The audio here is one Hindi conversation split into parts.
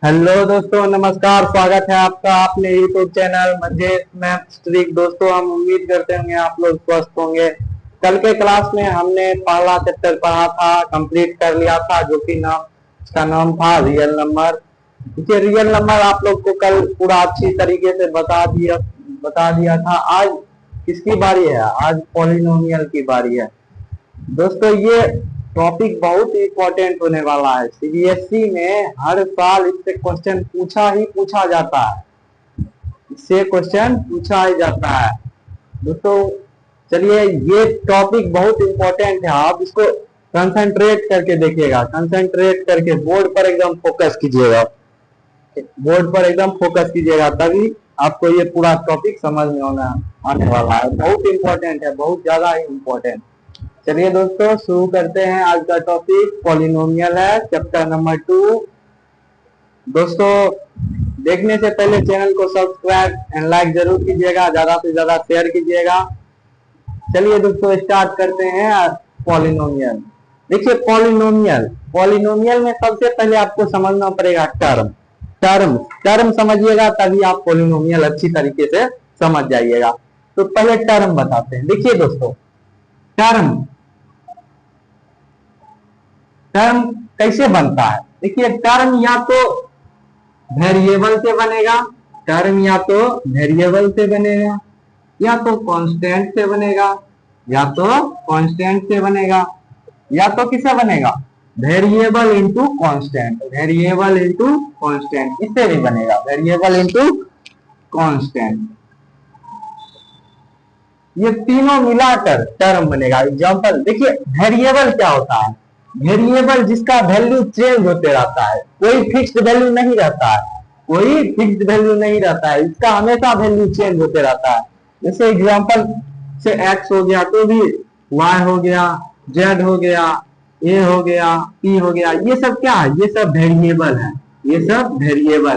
हेलो दोस्तों, नमस्कार। स्वागत है आपका अपने YouTube channel Manjesh maths trick. दोस्तों, हम उम्मीद करते होंगे आप लोग स्वस्थ होंगे। कल के क्लास में हमने पहला चैप्टर पढ़ा था, कंप्लीट कर लिया था, जो कि उसका नाम था रियल नंबर। देखिए, रियल नंबर आप लोग को कल पूरा अच्छी तरीके से बता दिया था। आज किसकी बारी है? आज पॉलिनोमियल की बारी है। दोस्तों, ये टॉपिक बहुत इंपॉर्टेंट होने वाला है। सीबीएसई में हर साल इससे क्वेश्चन पूछा ही पूछा जाता है। इससे क्वेश्चन पूछा ही जाता है। दोस्तों, चलिए, ये टॉपिक बहुत इंपॉर्टेंट है। आप इसको कंसंट्रेट करके देखिएगा, कंसंट्रेट करके बोर्ड पर एकदम फोकस कीजिएगा, बोर्ड पर एकदम फोकस कीजिएगा, तभी आपको ये पूरा टॉपिक समझ में आने वाला है। बहुत इंपॉर्टेंट है, बहुत ज्यादा ही इंपॉर्टेंट। चलिए दोस्तों, शुरू करते हैं। आज का टॉपिक पॉलिनोमियल है, चैप्टर नंबर 2। दोस्तों, देखने से पहले चैनल को सब्सक्राइब एंड लाइक जरूर कीजिएगा, ज्यादा से ज्यादा शेयर कीजिएगा। चलिए दोस्तों, स्टार्ट करते हैं पॉलिनोमियल। देखिए, पॉलिनोमियल में सबसे पहले आपको समझना पड़ेगा टर्म समझिएगा, तभी आप पॉलिनोमियल अच्छी तरीके से समझ जाइएगा। तो पहले टर्म बताते हैं। देखिए दोस्तों, टर्म कैसे बनता है? देखिए, टर्म या तो वेरिएबल से बनेगा, या तो कांस्टेंट से बनेगा, या तो किससे बनेगा? वेरिएबल इंटू कांस्टेंट, इससे भी बनेगा, वेरिएबल इंटू कांस्टेंट। ये तीनों मिलाकर टर्म बनेगा। एग्जांपल देखिए, वेरिएबल क्या होता है? वेरिएबल जिसका वैल्यू चेंज होते रहता है, कोई फिक्स्ड वैल्यू नहीं रहता है, इसका हमेशा वैल्यू चेंज होते रहता है। जैसे एग्जांपल से x हो गया, तो भी y हो गया, z हो गया, a हो गया, p हो गया, ये सब क्या है? ये सब वेरिएबल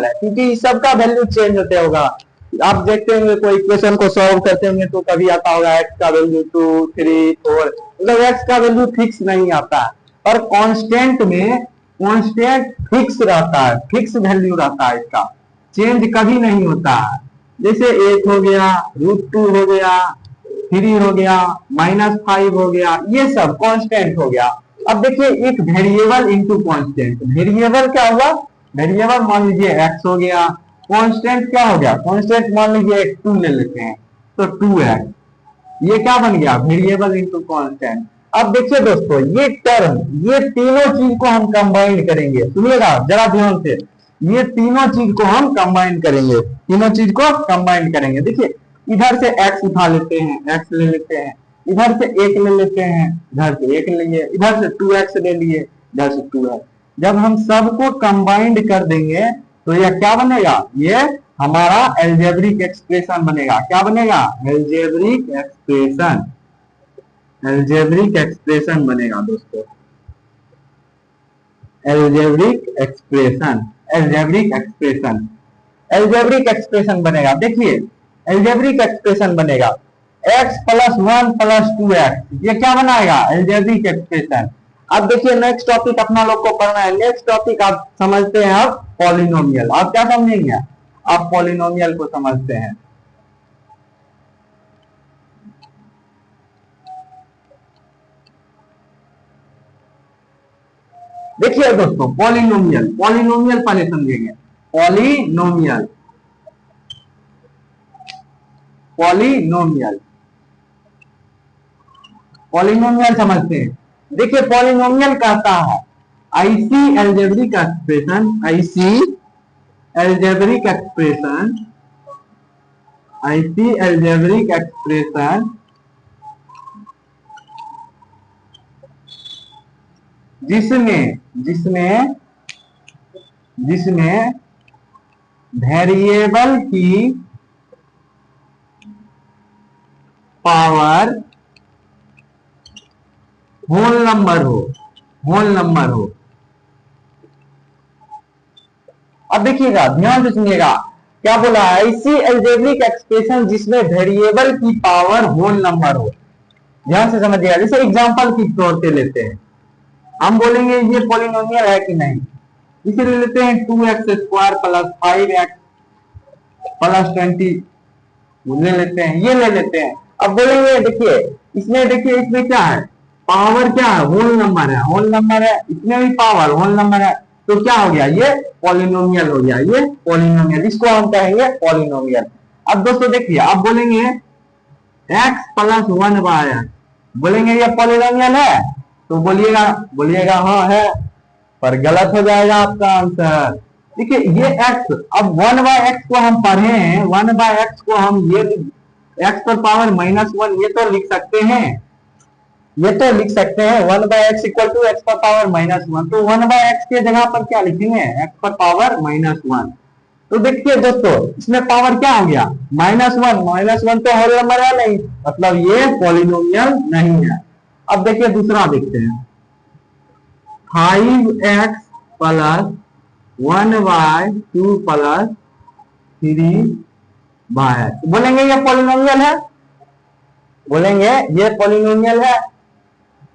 है, क्योंकि इस सब का वैल्यू चेंज होते होगा। आप देखते होंगे कोई इक्वेशन को सॉल्व करते होंगे तो कभी आता होगा x का वैल्यू 2, 3, 4, मतलब x का वैल्यू फिक्स नहीं आता है। और कांस्टेंट में कांस्टेंट फिक्स रहता है, फिक्स वैल्यू रहता है, इसका चेंज कभी नहीं होता है। जैसे 8 हो गया, √2 हो गया, 3 हो गया, -5 हो गया, ये सब कांस्टेंट हो गया। अब देखिए, एक वेरिएबल इंटू कांस्टेंट। वेरिएबल क्या हुआ? वेरिएबल मान लीजिए x हो गया, कांस्टेंट क्या हो गया? कांस्टेंट मान लीजिए 2 ले लेते हैं, तो 2x, ये क्या बन गया? Variable into constant. अब देखिए दोस्तों, ये टर्म, ये तीनों चीज को हम कंबाइन करेंगे। सुनिएगा जरा ध्यान से, ये तीनों चीज को हम कंबाइन करेंगे। देखिए, इधर से x उठा लेते हैं, x ले लेते हैं, इधर से 1 ले लेते हैं, इधर से 1 लेंगे, इधर से 2x ले लिए, इधर से 2x। जब हम सबको कंबाइंड कर देंगे तो यह क्या बनेगा? ये हमारा एल्जेब्रिक एक्सप्रेशन बनेगा। क्या बनेगा? एल्जेब्रिक एक्सप्रेशन बनेगा दोस्तों, एल्जेब्रिक एक्सप्रेशन बनेगा। देखिए, एल्जेब्रिक एक्सप्रेशन बनेगा x + 1 + 2x, ये क्या बनाएगा? Algebraic expression. अब देखिए, नेक्स्ट टॉपिक अपना लोग को पढ़ना है। नेक्स्ट टॉपिक आप समझते हैं अब पॉलिनोमियल। आप क्या समझेंगे? आप पॉलिनोमियल को समझते हैं। देखिए दोस्तों, पॉलिनोमियल पहले समझेंगे। पॉलिनोमियल समझते हैं। देखिए, पॉलिनोमियल कहता है ऐसी एल्जेब्रिक एक्सप्रेशन जिसमें वेरिएबल की पावर होल नंबर हो। अब देखिएगा, ध्यान से सुनिएगा, क्या बोला है? ऐसी एल्जेब्रिक एक्सप्रेशन जिसमें वेरिएबल की पावर होल नंबर हो। ध्यान से समझिएगा। जैसे एग्जांपल के तौर पे लेते हैं, हम बोलेंगे ये पॉलिनोमियल है कि नहीं? इसीलिए लेते हैं 2x² प्लस 5x प्लस 20 ले लेते हैं, ये ले लेते हैं। अब बोलेंगे देखिए इसमें क्या है, पावर क्या है, होल नंबर है, होल नंबर है, इसमें भी पावर होल नंबर है, तो क्या हो गया, ये पॉलिनोमियल हो गया, ये पॉलिनोमियल, इसको हम कहेंगे पॉलिनोमियल। अब दोस्तों देखिए, अब बोलेंगे x प्लस 1/x, बोलेंगे ये पॉलिनोमियल है, तो बोलिएगा हाँ है, पर गलत हो जाएगा आपका आंसर। देखिए ये x, अब 1/x को हम पढ़े हैं, 1/x को हम ये x पर पावर -1 ये तो लिख सकते हैं, 1/x इक्वल टू x पर पावर -1, तो 1/x के जगह पर क्या लिखेंगे, x पर पावर -1। तो देखिए दोस्तों इसमें पावर क्या हो गया, -1 तो होल नंबर है नहीं, मतलब ये पॉलिनोमियल नहीं है। अब देखिए दूसरा देखते हैं, 5x प्लस 1/2 प्लस 3/x, बोलेंगे ये पॉलिनोमियल है, बोलेंगे ये पॉलिनोमियल है,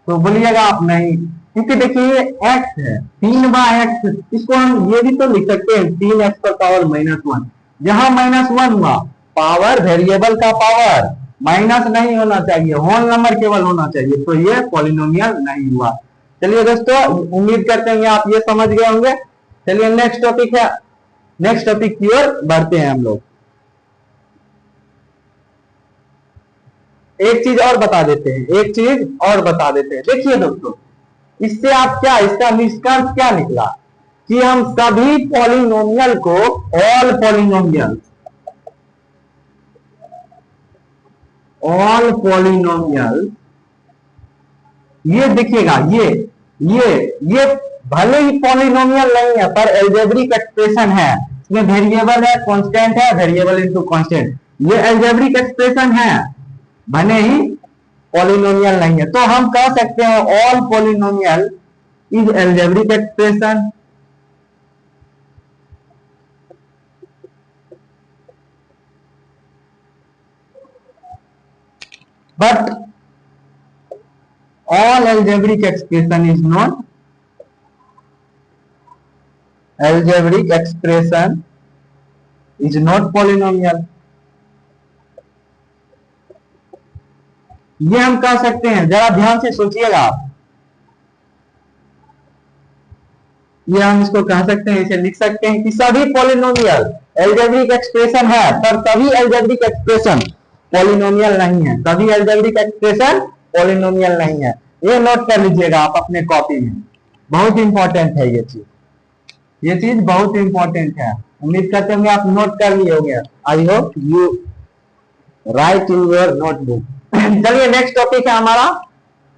तो बोलिएगा आप नहीं, क्योंकि देखिए ये x है, 3/x, इसको हम ये भी तो लिख सकते हैं 3x पर पावर -1, जहां -1 हुआ, पावर वेरिएबल का पावर माइनस नहीं होना चाहिए, होल नंबर केवल होना चाहिए, तो ये पॉलिनोमियल नहीं हुआ। चलिए दोस्तों, उम्मीद करते हैं आप ये समझ गए होंगे। चलिए नेक्स्ट टॉपिक है, नेक्स्ट टॉपिक की ओर बढ़ते हैं हम लोग। एक चीज और बता देते हैं, देखिए दोस्तों, इससे आप क्या, इसका निष्कर्ष क्या निकला कि हम सभी पॉलिनोमियल को, ऑल पॉलिनोमियल, ये देखिएगा, ये भले ही पॉलिनोमियल नहीं है पर एल्जेब्रिक एक्सप्रेशन है, इसमें वेरिएबल है, कांस्टेंट है, वेरिएबल इनटू कांस्टेंट, ये एल्जेब्रिक एक्सप्रेशन है, भले ही पॉलिनोमियल नहीं है, तो हम कह सकते हैं all polynomial is algebraic expression. But all algebraic expression is not polynomial। ये हम कह सकते हैं, जरा ध्यान से सोचिएगा आप, ये हम इसको कह सकते हैं, इसे लिख सकते हैं कि सभी पॉलिनोमियल एल्जेब्रिक एक्सप्रेशन है, पर सभी एल्जेब्रिक एक्सप्रेशन पॉलिनोमियल नहीं है, सभी एल्जेब्रिक एक्सप्रेशन पॉलिनोमियल नहीं है। ये नोट कर लीजिएगा आप अपने कॉपी में, बहुत इंपॉर्टेंट है ये चीज बहुत इंपॉर्टेंट है। उम्मीद करते होंगे आप नोट कर लिए होंगे, I hope you right in your notebook. चलिए नेक्स्ट टॉपिक है हमारा,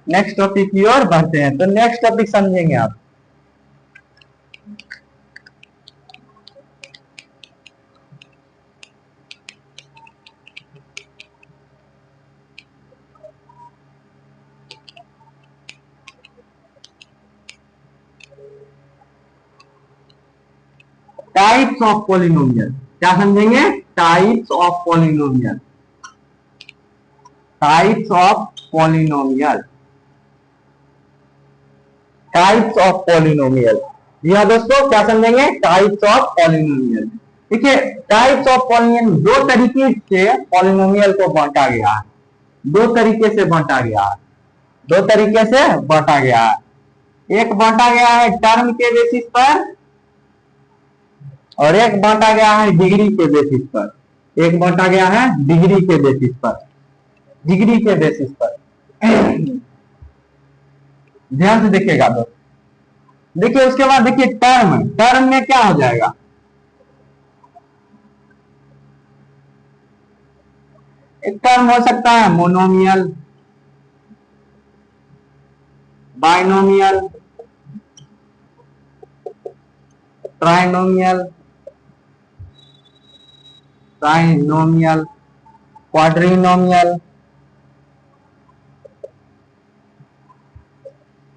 नेक्स्ट टॉपिक की ओर बढ़ते हैं। तो नेक्स्ट टॉपिक समझेंगे आप, टाइप्स ऑफ पॉलिनोमियल। क्या समझेंगे, types of polynomial, types of polynomial, types of polynomial. जी हाँ दोस्तों, क्या समझेंगे, टाइप्स ऑफ पॉलिनोमियल। देखिए टाइप्स ऑफ पॉलिनोमियल, दो तरीके से पॉलिनोमियल को बांटा गया है, दो तरीके से बांटा गया है, दो तरीके से बांटा गया है। एक बांटा गया है टर्म के बेसिस पर, और एक बांटा गया है डिग्री के बेसिस पर, एक बांटा गया है डिग्री के बेसिस पर, डिग्री के बेसिस पर। ध्यान से देखिएगा दोस्तों, देखिए उसके बाद देखिए टर्म, टर्म में क्या हो जाएगा, एक टर्म हो सकता है मोनोमियल, बाइनोमियल, ट्राइनोमियल, ट्राइनोमियल, क्वाड्रिनोमियल।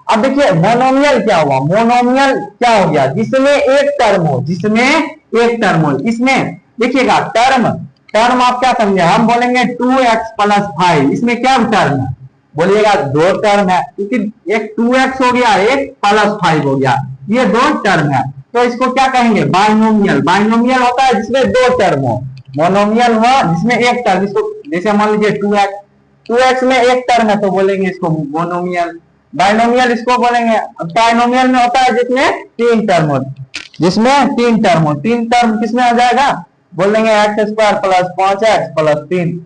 अब देखिए मोनोमियल क्या हुआ, मोनोमियल क्या हो गया, जिसमें एक टर्म हो, जिसमें एक टर्म हो। इसमें देखिएगा टर्म, टर्म आप क्या समझे, हम बोलेंगे 2x प्लस 5, इसमें क्या टर्म है, बोलिएगा दो टर्म है, क्योंकि एक 2x हो गया, एक प्लस 5 हो गया, ये दो टर्म है। तो इसको क्या कहेंगे, बाइनोमियल। बाइनोमियल होता है जिसमें दो टर्म हो। मोनोमियल हुआ जिसमें एक टर्म, इसको जैसे मान लीजिए 2x, 2x में एक टर्म है तो बोलेंगे इसको मोनोमियल। बाइनोमियल इसको बोलेंगे। ट्राइनोमियल में होता है जिसमें तीन टर्म हो, जिसमें तीन टर्म हो। तीन टर्म किसमें हो जाएगा, बोलेंगे x square plus 5x plus 3।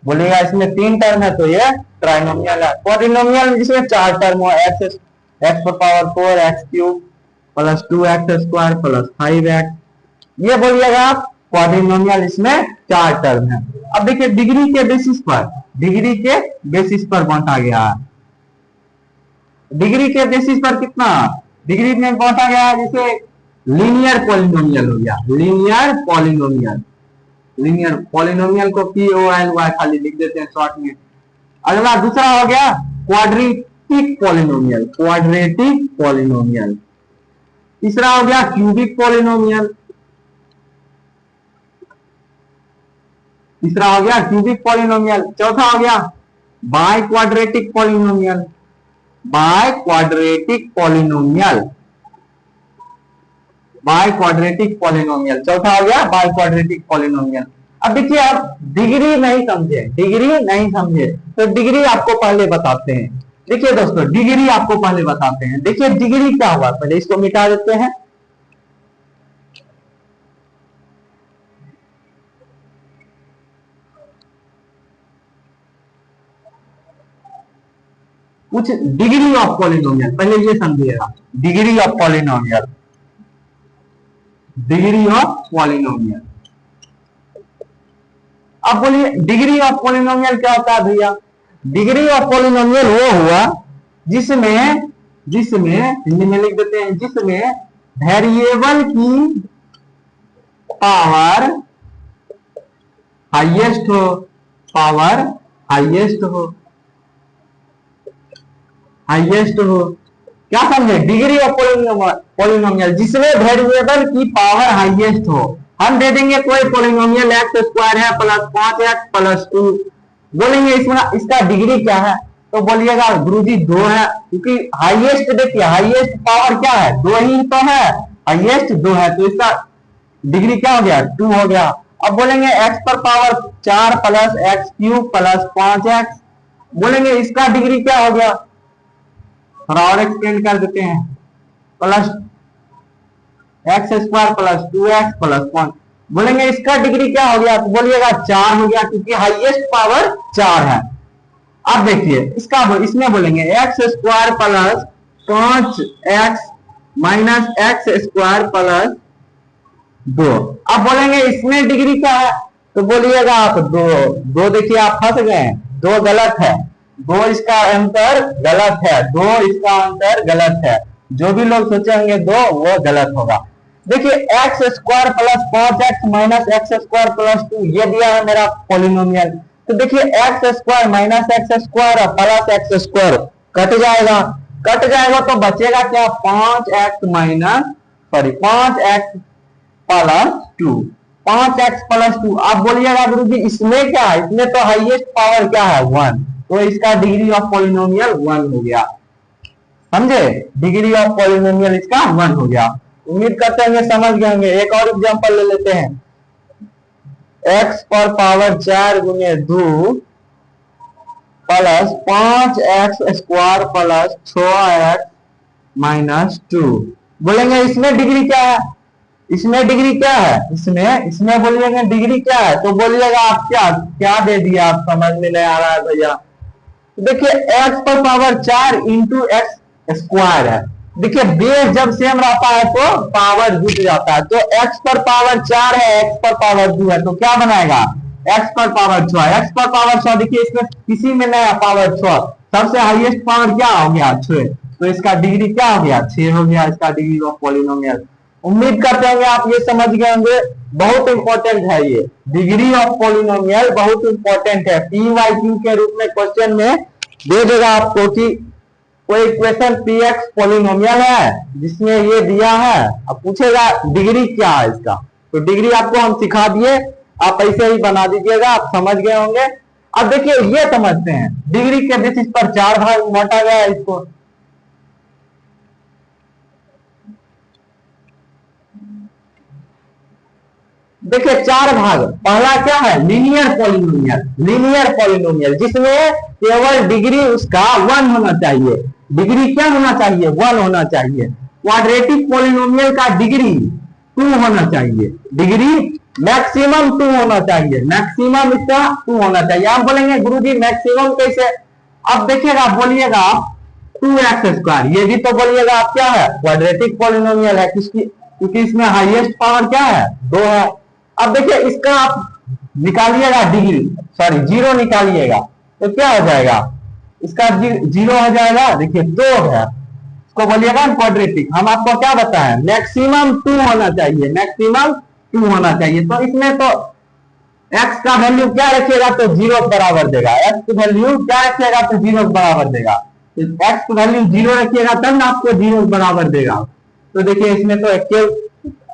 बोलेगा इसमें तीन टर्म है तो ये ट्राइनोमियल है। पॉलिनोमियल जिसमें चार टर्म हो, एक्स पर power 4 x cube plus 2x square plus 5x, ये बोलिएगा आप पॉलिनोमियल, इसमें चार टर्म है। अब देखिए डिग्री के बेसिस पर, डिग्री के बेसिस पर बांटा गया है। डिग्री के बेसिस पर कितना डिग्री में बांटा गया है, जैसे लीनियर पॉलिनोमियल हो गया, लीनियर पॉलिनोमियल। लीनियर पॉलिनोमियल को POLY खाली लिख देते हैं शॉर्ट में। अगला दूसरा हो गया क्वाड्रेटिक पॉलिनोमियल, क्वाड्रेटिक पॉलिनोमियल। तीसरा हो गया क्यूबिक पॉलिनोमियल, तीसरा हो गया क्यूबिक पॉलिनोमियल। चौथा हो गया by quadratic polynomial, by quadratic polynomial, by quadratic polynomial. चौथा हो गया बाय क्वाड्रेटिक पॉलिनोमियल। अब देखिए आप डिग्री नहीं समझे, डिग्री नहीं समझे तो डिग्री आपको पहले बताते हैं। देखिए दोस्तों डिग्री आपको पहले बताते हैं। देखिए डिग्री क्या हुआ, पहले इसको मिटा देते हैं। कुछ डिग्री ऑफ पॉलिनोमियल, पहले ये समझिएगा, degree of polynomial, degree of polynomial. अब बोलिए डिग्री ऑफ पॉलिनोमियल क्या होता है भैया। डिग्री ऑफ पॉलिनोमियल वो हुआ जिसमें, जिसमें हिंदी में लिख देते हैं, जिसमें वेरिएबल की पावर हाईएस्ट हो, पावर हाईएस्ट हो, हाईएस्ट हो। क्या समझे, डिग्री ऑफ पॉलिनोमियल जिसमें वेरिएबल की पावर हाईएस्ट हो। हम दे देंगे कोई पॉलिनोमियल एक्स स्क्वायर है प्लस 5x प्लस 2, बोलेंगे इसमें इसका डिग्री क्या है, तो बोलिएगा गुरुजी 2 है, क्योंकि हाईएस्ट देखिए हाईएस्ट पावर क्या है, 2 ही तो है, हाईएस्ट 2 है तो इसका डिग्री क्या हो गया, 2 हो गया। अब बोलेंगे x पर power 4 plus x cube plus 5x, बोलेंगे इसका डिग्री क्या हो गया, थोड़ा और एक्सटेंड कर देते हैं, plus x square plus 2x plus 1, बोलेंगे इसका डिग्री क्या हो गया, तो बोलिएगा 4 हो गया, क्योंकि हाईएस्ट पावर 4 है। अब देखिए इसका इसमें बोलेंगे x square plus 5x minus x square plus 2। अब बोलेंगे इसमें डिग्री क्या है, तो बोलिएगा आप 2 देखिए आप फंस गए, 2 गलत है, 2 इसका आंसर गलत है, 2 इसका आंसर गलत है। जो भी लोग सोचेंगे 2 वो गलत होगा। देखिए x square plus 5x minus x square plus 2 ये दिया है मेरा पॉलिनोमियल। तो देखिए x square minus x square और प्लस एक्स स्क्वायर कट जाएगा, कट जाएगा तो बचेगा क्या, 5x minus sorry 5x plus 2, 5x plus 2। आप बोलिएगा गुरु जी इसमें क्या है, इसमें तो हाईएस्ट पावर क्या है 1, तो इसका डिग्री ऑफ पॉलिनोमियल 1 हो गया। समझे, डिग्री ऑफ पॉलिनोमियल इसका 1 हो गया। उम्मीद करते हैं समझ गए होंगे। एक और एग्जांपल ले लेते हैं, x पर पावर 4 गुने 2 plus 5x square plus 6x minus 2, बोलेंगे इसमें डिग्री क्या है, इसमें डिग्री क्या है, इसमें बोलिएगा डिग्री क्या है, तो बोलिएगा आप क्या क्या दे दिया, आप समझ में नहीं आ रहा है भैया। देखिए x पर पावर 4 इंटू एक्स स्क्वायर है। देखिए बेस जब सेम रहता है तो पावर जुट जाता है, तो x पर पावर 4 है, x पर पावर 2 है, तो क्या बनाएगा x पर पावर 6, x पर पावर 6। देखिए इसमें किसी में नया पावर 6, सबसे हाईएस्ट पावर क्या हो गया 6, तो इसका डिग्री क्या हो गया 6 हो गया, इसका डिग्री ऑफ पॉलिनोमियल। उम्मीद करते हैं आप ये समझ गए होंगे, बहुत इंपॉर्टेंट है ये डिग्री ऑफ पॉलिनोमियल, बहुत इंपॉर्टेंट है। PYQ के रूप में क्वेश्चन में दे देगा आपको कि कोई इक्वेशन px पॉलिनोमियल है जिसमें ये दिया है, अब पूछेगा डिग्री क्या है इसका, तो डिग्री आपको हम सिखा दिए, आप ऐसे ही बना दीजिएगा, आप समझ गए होंगे। अब देखिए ये समझते हैं डिग्री के बेसिस पर 4 भाग बांटा गया है इसको। देखिए 4 भाग। पहला क्या है, लीनियर पॉलिनोमियल, लीनियर पॉलिनोमियल जिसमें केवल डिग्री उसका 1 होना चाहिए। डिग्री क्या होना चाहिए, 1 होना चाहिए। क्वाड्रेटिक पॉलिनोमियल का डिग्री 2 होना चाहिए, डिग्री मैक्सिमम 2 होना चाहिए, मैक्सिमम इसका 2 होना चाहिए। आप बोलेंगे गुरुजी मैक्सिमम कैसे, अब देखिएगा बोलिएगा 2x², ये भी तो बोलिएगा आप क्या है, क्वाड्रेटिक पॉलिनोमियल है, किसकी, क्योंकि इसमें हाईएस्ट पावर क्या है, 2 है। अब देखिए इसका आप निकालिएगा डिग्री, सॉरी जीरो निकालिएगा तो क्या हो जाएगा, इसका जीरो हो जाएगा। देखिए 2 है, इसको बोलिएगा क्वाड्रेटिक। हम आपको क्या बताएं, मैक्सिमम 2 होना चाहिए, मैक्सिमम 2 होना चाहिए। तो इसमें तो x का वैल्यू क्या रखिएगा तो 0 बराबर देगा, x की वैल्यू क्या रखिएगा तो 0 बराबर देगा। x की वैल्यू 0 रखिएगा तब ना आपको 0 बराबर देगा। तो देखिए इसमें तो एक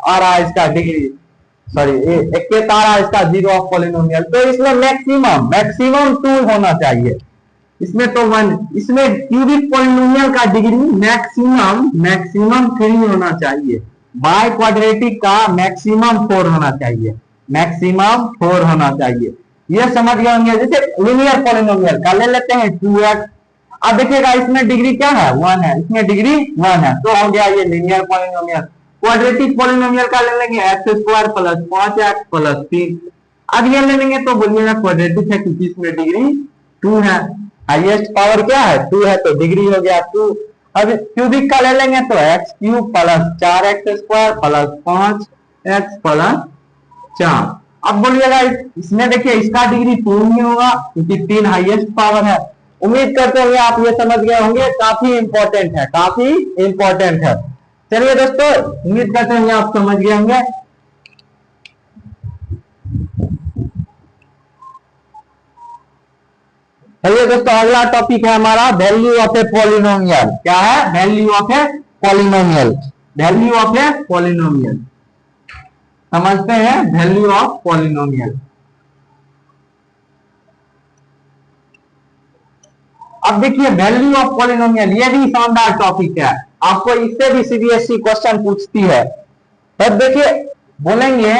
आ रहा है इसका डिग्री, सॉरी एक आ रहा है इसका जीरो ऑफ पॉलिनोमियल। तो इसमें मैक्सिमम मैक्सिमम 2 होना चाहिए, इसमें तो 1, इसमें क्यूबिक पॉलिनोमियल का डिग्री मैक्सिमम मैक्सिमम 3 होना चाहिए। बाय क्वाड्रेटिक का मैक्सिमम 4 होना चाहिए, मैक्सिमम 4 होना चाहिए। ये समझ गए होंगे। जैसे लीनियर पॉलिनोमियल का ले लेते हैं 2x, अब देखिएगा इसमें डिग्री क्या है, 1 है, इसमें डिग्री 1 है, तो हो गया ये लीनियर पॉलिनोमियल। क्वाड्रेटिक पॉलिनोमियल का ले लेंगे x² प्लस 5x प्लस 3, अब ये ले लेंगे तो बोलिएगा क्वाड्रेटिक है क्योंकि इसमें डिग्री 2 है, हाईएस्ट पावर क्या है 2 है, तो डिग्री हो गया 2। अब क्यूबिक का ले लेंगे तो x³ plus 4x² plus 5x plus 4। अब बोलिएगा इसमें देखिए इसका डिग्री 2 ही होगा क्योंकि 3 हाईएस्ट पावर है। उम्मीद करते होंगे आप ये समझ गए होंगे, काफी इंपॉर्टेंट है, काफी इंपॉर्टेंट है। चलिए दोस्तों, उम्मीद करते होंगे आप समझ गए होंगे। चलिए दोस्तों, अगला टॉपिक है हमारा वैल्यू ऑफ ए पॉलिनोमियल। क्या है, value of a polynomial, value of a polynomial. समझते हैं वैल्यू ऑफ पॉलिनोमियल। अब देखिए वैल्यू ऑफ पॉलिनोमियल, ये भी शानदार टॉपिक है, आपको इससे भी सीबीएसई क्वेश्चन पूछती है। तब देखिए बोलेंगे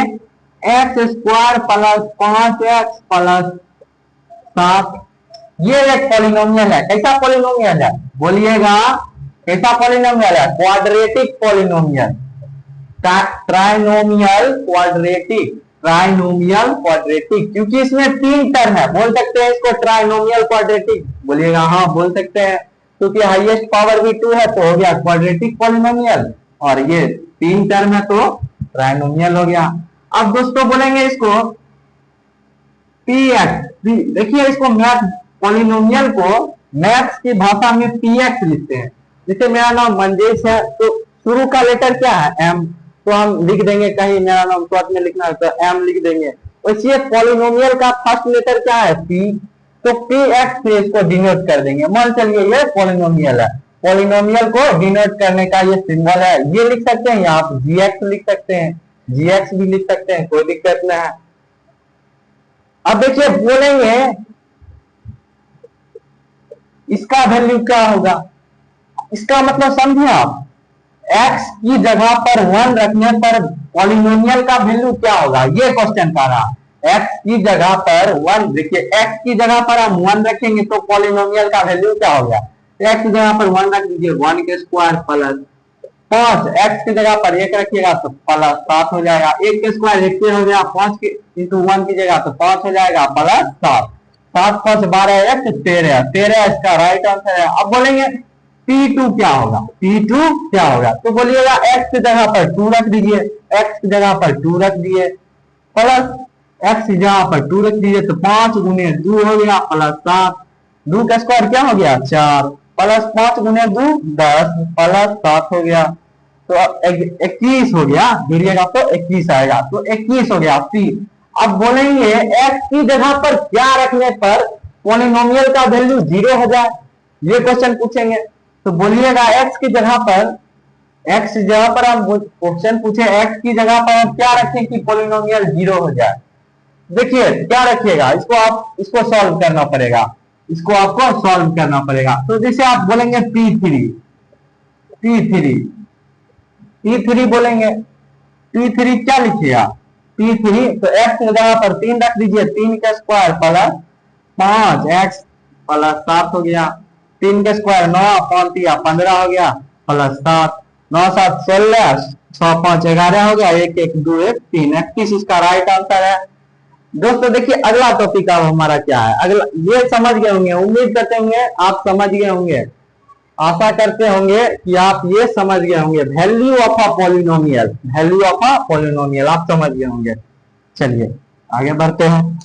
x² प्लस 5x प्लस 7, ये एक पॉलिनोमियल है। कैसा पॉलिनोमियल है, बोलिएगा कैसा पॉलिनोमियल है, quadratic polynomial, trinomial quadratic, trinomial quadratic, क्योंकि इसमें 3 टर्म है, बोल सकते हैं इसको ट्राइनोमियल क्वाड्रेटिक, बोलिएगा हाँ बोल सकते हैं, क्योंकि हाईएस्ट पावर भी 2 है तो हो गया क्वाड्रेटिक पॉलिनोमियल, और ये 3 टर्म है तो ट्राइनोमियल हो गया। अब दोस्तों बोलेंगे इसको px, देखिए इसको मैथ पॉलिनोमियल को मैथ्स की भाषा में px लिखते हैं। जैसे मेरा नाम मंजेश है तो शुरू का लेटर क्या है, m, तो हम लिख देंगे, कहीं मेरा नाम शॉर्ट में लिखना है तो m लिख देंगे। वैसे पॉलिनोमियल का फर्स्ट लेटर क्या है, p, तो px से इसको डिनोट कर देंगे। मान चलिए ये पॉलिनोमियल है, पॉलिनोमियल को डिनोट करने का ये सिंबल है, ये लिख सकते हैं, या आप gx लिख सकते हैं, gx भी लिख सकते हैं, कोई दिक्कत नहीं है। अब देखिए बोलेंगे इसका वैल्यू क्या होगा, इसका मतलब समझे आप, x की जगह पर 1 रखने पर पॉलिनोमियल का वैल्यू क्या होगा, ये क्वेश्चन का रहा। x की जगह पर 1, देखिए x की जगह पर हम 1 रखेंगे तो पॉलिनोमियल का वैल्यू क्या होगा, x की जगह पर 1 रख दीजिए, 1 के स्क्वायर प्लस 5, x की जगह पर 1 रखिएगा तो प्लस 7 हो जाएगा, 1 के स्क्वायर 1 हो गया, 5 के इंटू 1 की जगह तो 5 हो जाएगा प्लस 7, 7 5 12 1 13, 13 इसका राइट आंसर है। अब बोलेंगे P2 क्या होगा, P2 क्या होगा, तो बोलिएगा x की जगह पर 2 रख दीजिए, x की जगह पर 2 रख दिए, प्लस x की जगह पर 2 रख दीजिए तो 5 गुने 2 हो गया प्लस 7, 2 का स्क्वायर क्या हो गया 4, प्लस 5 गुने 2 10 प्लस 7 हो गया, तो 21 हो गया, जोड़िएगा तो 21 आएगा, तो 21 हो गया P। अब बोलेंगे x की जगह पर क्या रखने पर पॉलिनोमियल का वैल्यू 0 हो जाए, ये क्वेश्चन पूछेंगे। तो बोलिएगा x की जगह पर हम क्वेश्चन पूछे, x की जगह पर हम क्या रखें कि पॉलिनोमियल 0 हो जाए। देखिए क्या रखिएगा, इसको सॉल्व करना पड़ेगा, इसको आपको सॉल्व करना पड़ेगा। तो जैसे आप बोलेंगे P3 बोलेंगे, P3 क्या लिखिएगा, P3, तो x की जगह पर 3 रख दीजिए, 3 का स्क्वायर प्लस 5 x प्लस 7 हो गया, 3 का स्क्वायर 9, 5 या 15 हो गया प्लस 7, 9 7 16, 6 5 11 हो गया, 1 1 2 1 3, 31 इसका राइट आंसर है। दोस्तों देखिए अगला टॉपिक अब हमारा क्या है, अगला ये समझ गए होंगे, उम्मीद करते होंगे आप समझ गए होंगे, आशा करते होंगे कि आप ये समझ गए होंगे, value of a polynomial, value of a polynomial आप समझ गए होंगे। चलिए आगे बढ़ते हैं।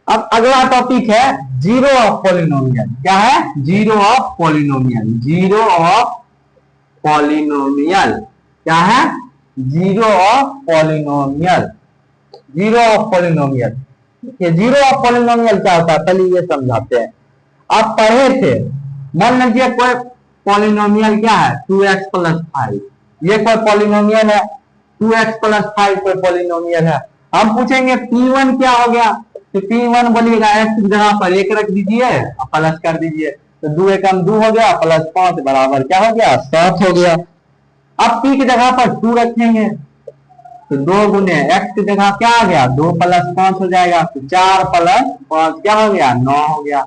अब अगला टॉपिक है जीरो ऑफ पॉलिनोमियल। क्या है? Zero of polynomial. Zero of polynomial क्या है? Zero of polynomial. Zero of polynomial, ये जीरो ऑफ पॉलिनोमियल क्या होता है पहले ये समझाते हैं। आप पढ़े थे, मान लीजिए कोई पॉलिनोमियल क्या है 2x प्लस 5, ये कोई पॉलिनोमियल है, 2x प्लस 5 कोई पॉलिनोमियल है। हम पूछेंगे P1 क्या हो गया, तो P1 बोलिएगा x की जगह पर 1 रख दीजिए और प्लस कर दीजिए, तो 2 एकम 2 हो गया प्लस 5 बराबर क्या हो गया 7 हो गया। अब P की जगह पर 2 रखेंगे तो 2 गुने x की जगह क्या आ गया 2 प्लस 5 हो जाएगा, तो 4 प्लस 5 क्या हो गया 9 हो गया।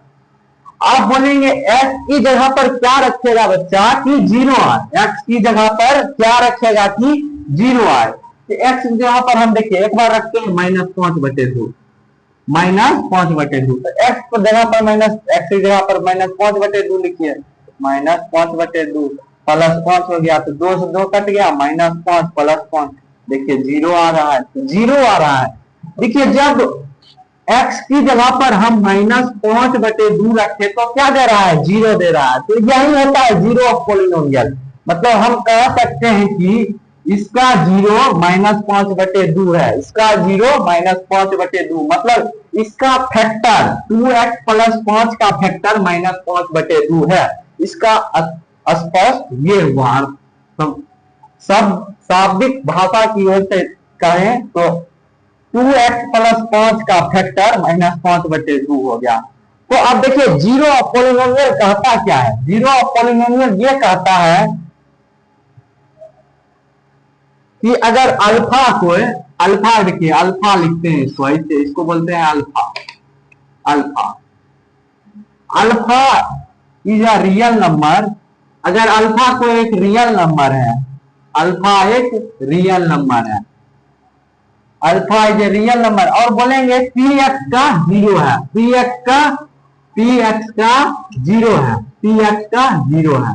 आप बोलेंगे x की जगह पर क्या रखेगा बच्चा कि 0 आए, x की जगह पर क्या रखेगा कि 0 आए, तो x की जगह पर हम देखिए एक बार रखते हैं -5/2, -5/2, तो x की जगह पर x की जगह पर -5/2 लिखिए, -5/2 प्लस 5 हो गया, तो 2 से 2 कट गया, -5 प्लस 5, देखिए 0 आ रहा है, तो 0 आ रहा है। देखिए जब x की जगह पर हम -5/2 रखे तो क्या दे रहा है 0 दे रहा है, तो यही होता है जीरो ऑफ पॉलिनोमियल। मतलब हम कह सकते हैं कि इसका 0 -5/2 है, इसका 0 -5/2, मतलब इसका फैक्टर 2x प्लस 5 का फैक्टर -5/2 है। इसका स्पष्ट ये हुआ, सब शाब्दिक भाषा की ओर से कहें तो 2x प्लस 5 का फैक्टर -5/2 हो गया। तो अब देखिए जीरो ऑफ पॉलिनोमियल कहता क्या है, जीरो ऑफ पॉलिनोमियल ये कहता है कि अगर अल्फा को, अल्फा देखिए अल्फा लिखते हैं इसको ऐसे, इसको बोलते हैं alpha, alpha, alpha is a real number. अगर अल्फा को एक रियल नंबर है, अल्फा एक रियल नंबर है, alpha is a real number, और बोलेंगे px का 0 है, px का 0 है, px का 0 है,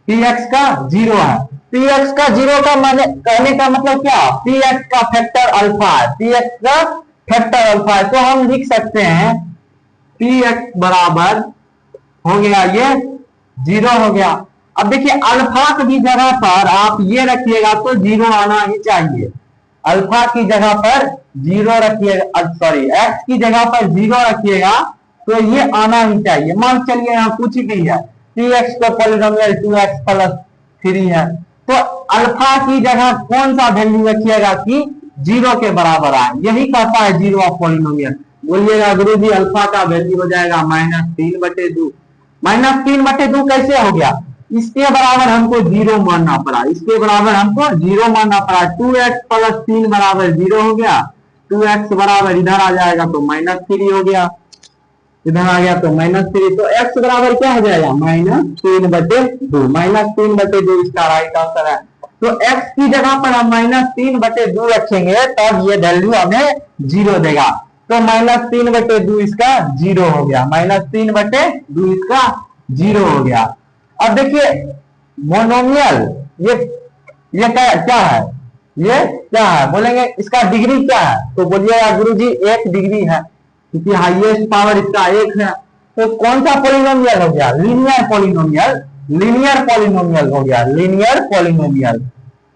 px का 0 है, px का 0 का माने कहने का मतलब क्या, px का फैक्टर अल्फा है, px का फैक्टर अल्फा है, तो हम लिख सकते हैं px बराबर हो गया ये 0 हो गया। अब देखिए अल्फा की जगह पर आप ये रखिएगा तो 0 आना ही चाहिए, अल्फा की जगह पर 0 रखिएगा, सॉरी x की जगह पर 0 रखिएगा तो ये आना ही चाहिए। मान चलिए यहाँ कुछ भी है, px का पॉलिनोमियल 2x प्लस 3 है, तो अल्फा की जगह कौन सा वैल्यू रखिएगा कि 0 के बराबर आए, यही कहता है जीरो ऑफ पॉलिनोमियल। बोलिएगा गुरु जी अल्फा का वैल्यू हो जाएगा -3/2, -3/2 कैसे हो गया, इसके बराबर हमको 0 मानना पड़ा, इसके बराबर हमको 0 मानना पड़ा, 2x प्लस 3 बराबर 0 हो गया, 2x बराबर इधर आ जाएगा तो -3 हो गया, इधर आ गया तो -3, तो x बराबर क्या हो जाएगा -3/2, -3/2 इसका राइट आंसर है। तो x की जगह पर हम -3/2 रखेंगे तब ये वैल्यू हमें 0 देगा, तो -3/2 इसका 0 हो गया, -3/2 इसका 0 हो गया। अब देखिए मोनोमियल ये क्या है, ये क्या है, बोलेंगे इसका डिग्री क्या है, तो बोलिएगा गुरुजी 1 डिग्री है, क्योंकि हाईएस्ट पावर इसका 1 है। तो कौन सा पॉलिनोमियल हो गया, लीनियर पॉलिनोमियल, लीनियर पॉलिनोमियल हो गया, linear polynomial,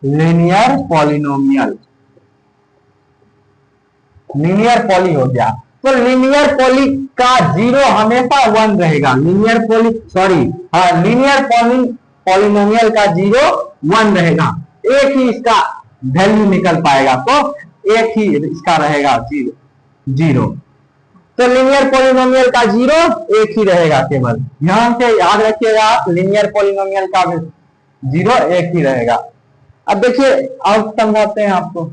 linear polynomial, linear poly हो गया। तो लीनियर पॉली का 0 हमेशा 1 रहेगा, लीनियर पॉली सॉरी हाँ लीनियर पॉलिनोमियल का 0 1 रहेगा, एक ही इसका वैल्यू निकल पाएगा, तो एक ही इसका रहेगा 0। तो लीनियर पॉलिनोमियल का जीरो एक ही रहेगा, केवल ध्यान से याद रखिएगा आप, लीनियर पॉलिनोमियल का जीरो एक ही रहेगा। अब देखिए अब समझाते हैं आपको।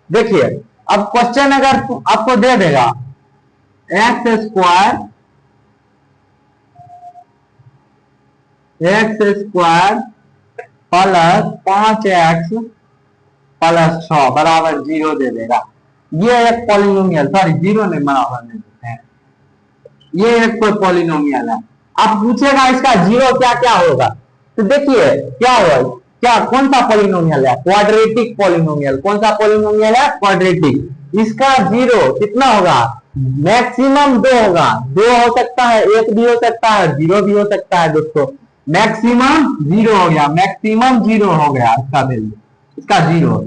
देखिए अब क्वेश्चन अगर आपको दे देगा x square plus 5x plus 6 बराबर जीरो दे देगा। ये एक पॉलिनोमियल, सॉरी जीरो नहीं बराबर दे देते हैं, ये एक कोई पॉलिनोमियल है। अब पूछेगा इसका जीरो क्या क्या होगा, तो देखिए क्या होगा, क्या कौन सा पॉलिनोमियल है, क्वाड्रेटिक पॉलिनोमियल। कौन सा पॉलिनोमियल है, क्वाड्रेटिक। इसका जीरो कितना होगा, मैक्सिमम दो होगा, दो हो सकता है, एक भी हो सकता है, जीरो भी हो सकता है दोस्तों। मैक्सिमम जीरो हो गया, मैक्सिमम जीरो हो गया इसका वैल्यू, इसका जीरो।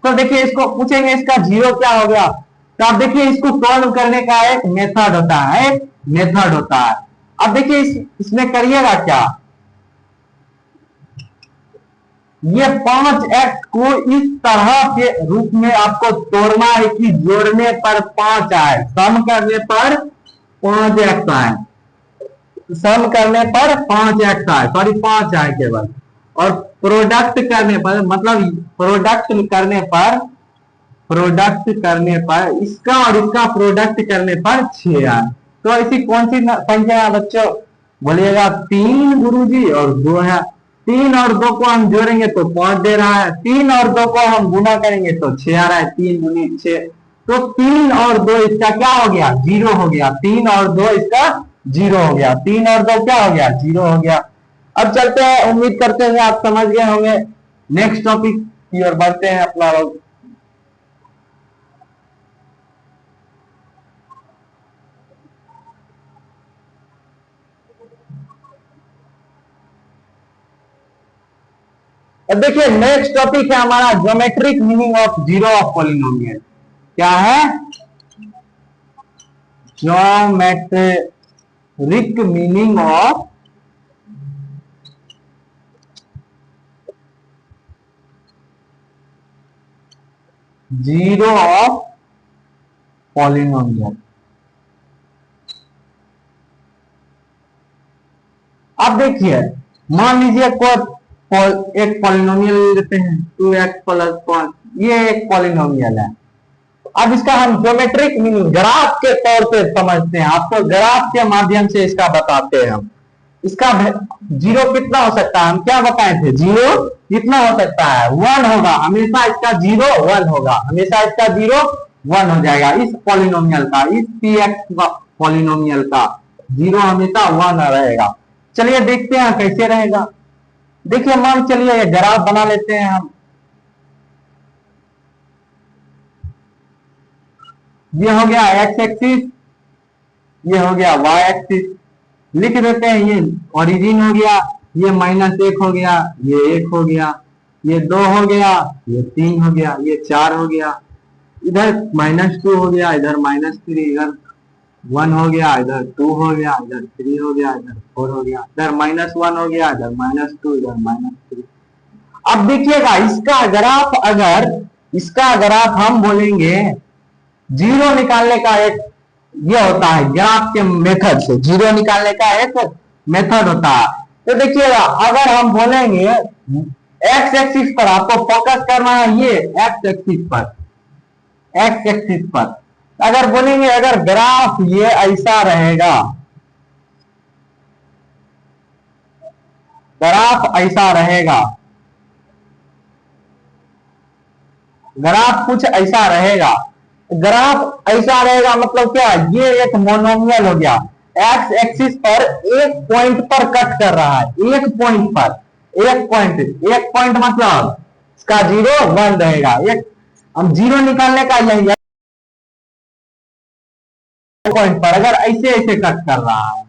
तो देखिए इसको पूछेंगे इसका जीरो क्या हो गया, तो आप देखिए इसको सॉल्व करने का एक मेथड होता है, एक मेथड होता है। अब देखिए इसमें करिएगा क्या, ये 5x को इस तरह के रूप में आपको तोड़ना है कि जोड़ने पर 5 आए, सम करने पर 5x आए, सम करने पर 5x आए, सॉरी 5 आए केवल, और प्रोडक्ट करने पर, मतलब प्रोडक्ट करने पर इसका और इसका प्रोडक्ट करने पर 6 आए। तो ऐसी कौन सी संख्या है बच्चों, बोलिएगा 3 गुरुजी और 2 है। 3 और 2 को हम जोड़ेंगे तो 5 दे रहा है, 3 और 2 को हम गुना करेंगे तो 6 आ रहा है, 3 गुनी 6। तो 3 और 2 इसका क्या हो गया, जीरो हो गया। 3 और 2 इसका जीरो हो गया, 3 और 2 क्या हो गया, जीरो हो गया। अब चलते हैं, उम्मीद करते हैं आप समझ गए होंगे। नेक्स्ट टॉपिक की ओर बढ़ते हैं अपना लोग। अब देखिए नेक्स्ट टॉपिक है हमारा geometric meaning of zero of polynomial. क्या है, geometric meaning of zero of polynomial. अब देखिए मान लीजिए एक पॉलिनोमियल लेते हैं 2x प्लस 5, ये एक पॉलिनोमियल है। अब इसका हम ज्योमेट्रिक मीनिंग ग्राफ के तौर पे समझते हैं, आपको ग्राफ के माध्यम से इसका बताते हैं हम। इसका जीरो कितना हो सकता है, हम क्या बताए थे, जीरो कितना हो सकता है, 1 होगा हमेशा, इसका जीरो 1 होगा हमेशा, इसका जीरो 1 हो जाएगा। इस पॉलिनोमियल का, इस px पॉलिनोमियल का जीरो हमेशा 1 रहेगा। चलिए देखते हैं कैसे रहेगा। देखिए मान चलिए ये ग्राफ बना लेते हैं हम। ये हो गया एक्स एक्सिस, ये हो गया वाई एक्सिस, लिख देते हैं। ये ओरिजिन हो गया, ये -1 हो गया, ये 1 हो गया, ये 2 हो गया, ये 3 हो गया, ये 4 हो गया, इधर -2 हो गया, इधर -3, इधर 1 हो गया, इधर 2 हो गया, इधर 3 हो गया, इधर 4 हो गया, इधर -1 हो गया, इधर -2, इधर -3। अब देखिएगा इसका ग्राफ, अगर इसका ग्राफ हम बोलेंगे, जीरो निकालने का एक ये होता है ग्राफ के मेथड से, जीरो निकालने का एक मेथड होता है। तो देखिएगा अगर हम बोलेंगे एक्स एक्सिस पर, आपको फोकस करना है ये एक्स एक्सिस पर, एक्स एक्सिस पर अगर बोलेंगे, अगर ग्राफ ये ऐसा रहेगा, ग्राफ ऐसा रहेगा, ग्राफ कुछ ऐसा रहेगा, ग्राफ ऐसा रहेगा मतलब क्या, ये एक मोनोमियल हो गया, एक्स एक्सिस पर एक पॉइंट पर कट कर रहा है, एक पॉइंट पर, एक पॉइंट मतलब इसका जीरो 1 रहेगा। एक हम जीरो निकालने का यही है, पॉइंट पर अगर ऐसे ऐसे कट कर रहा है,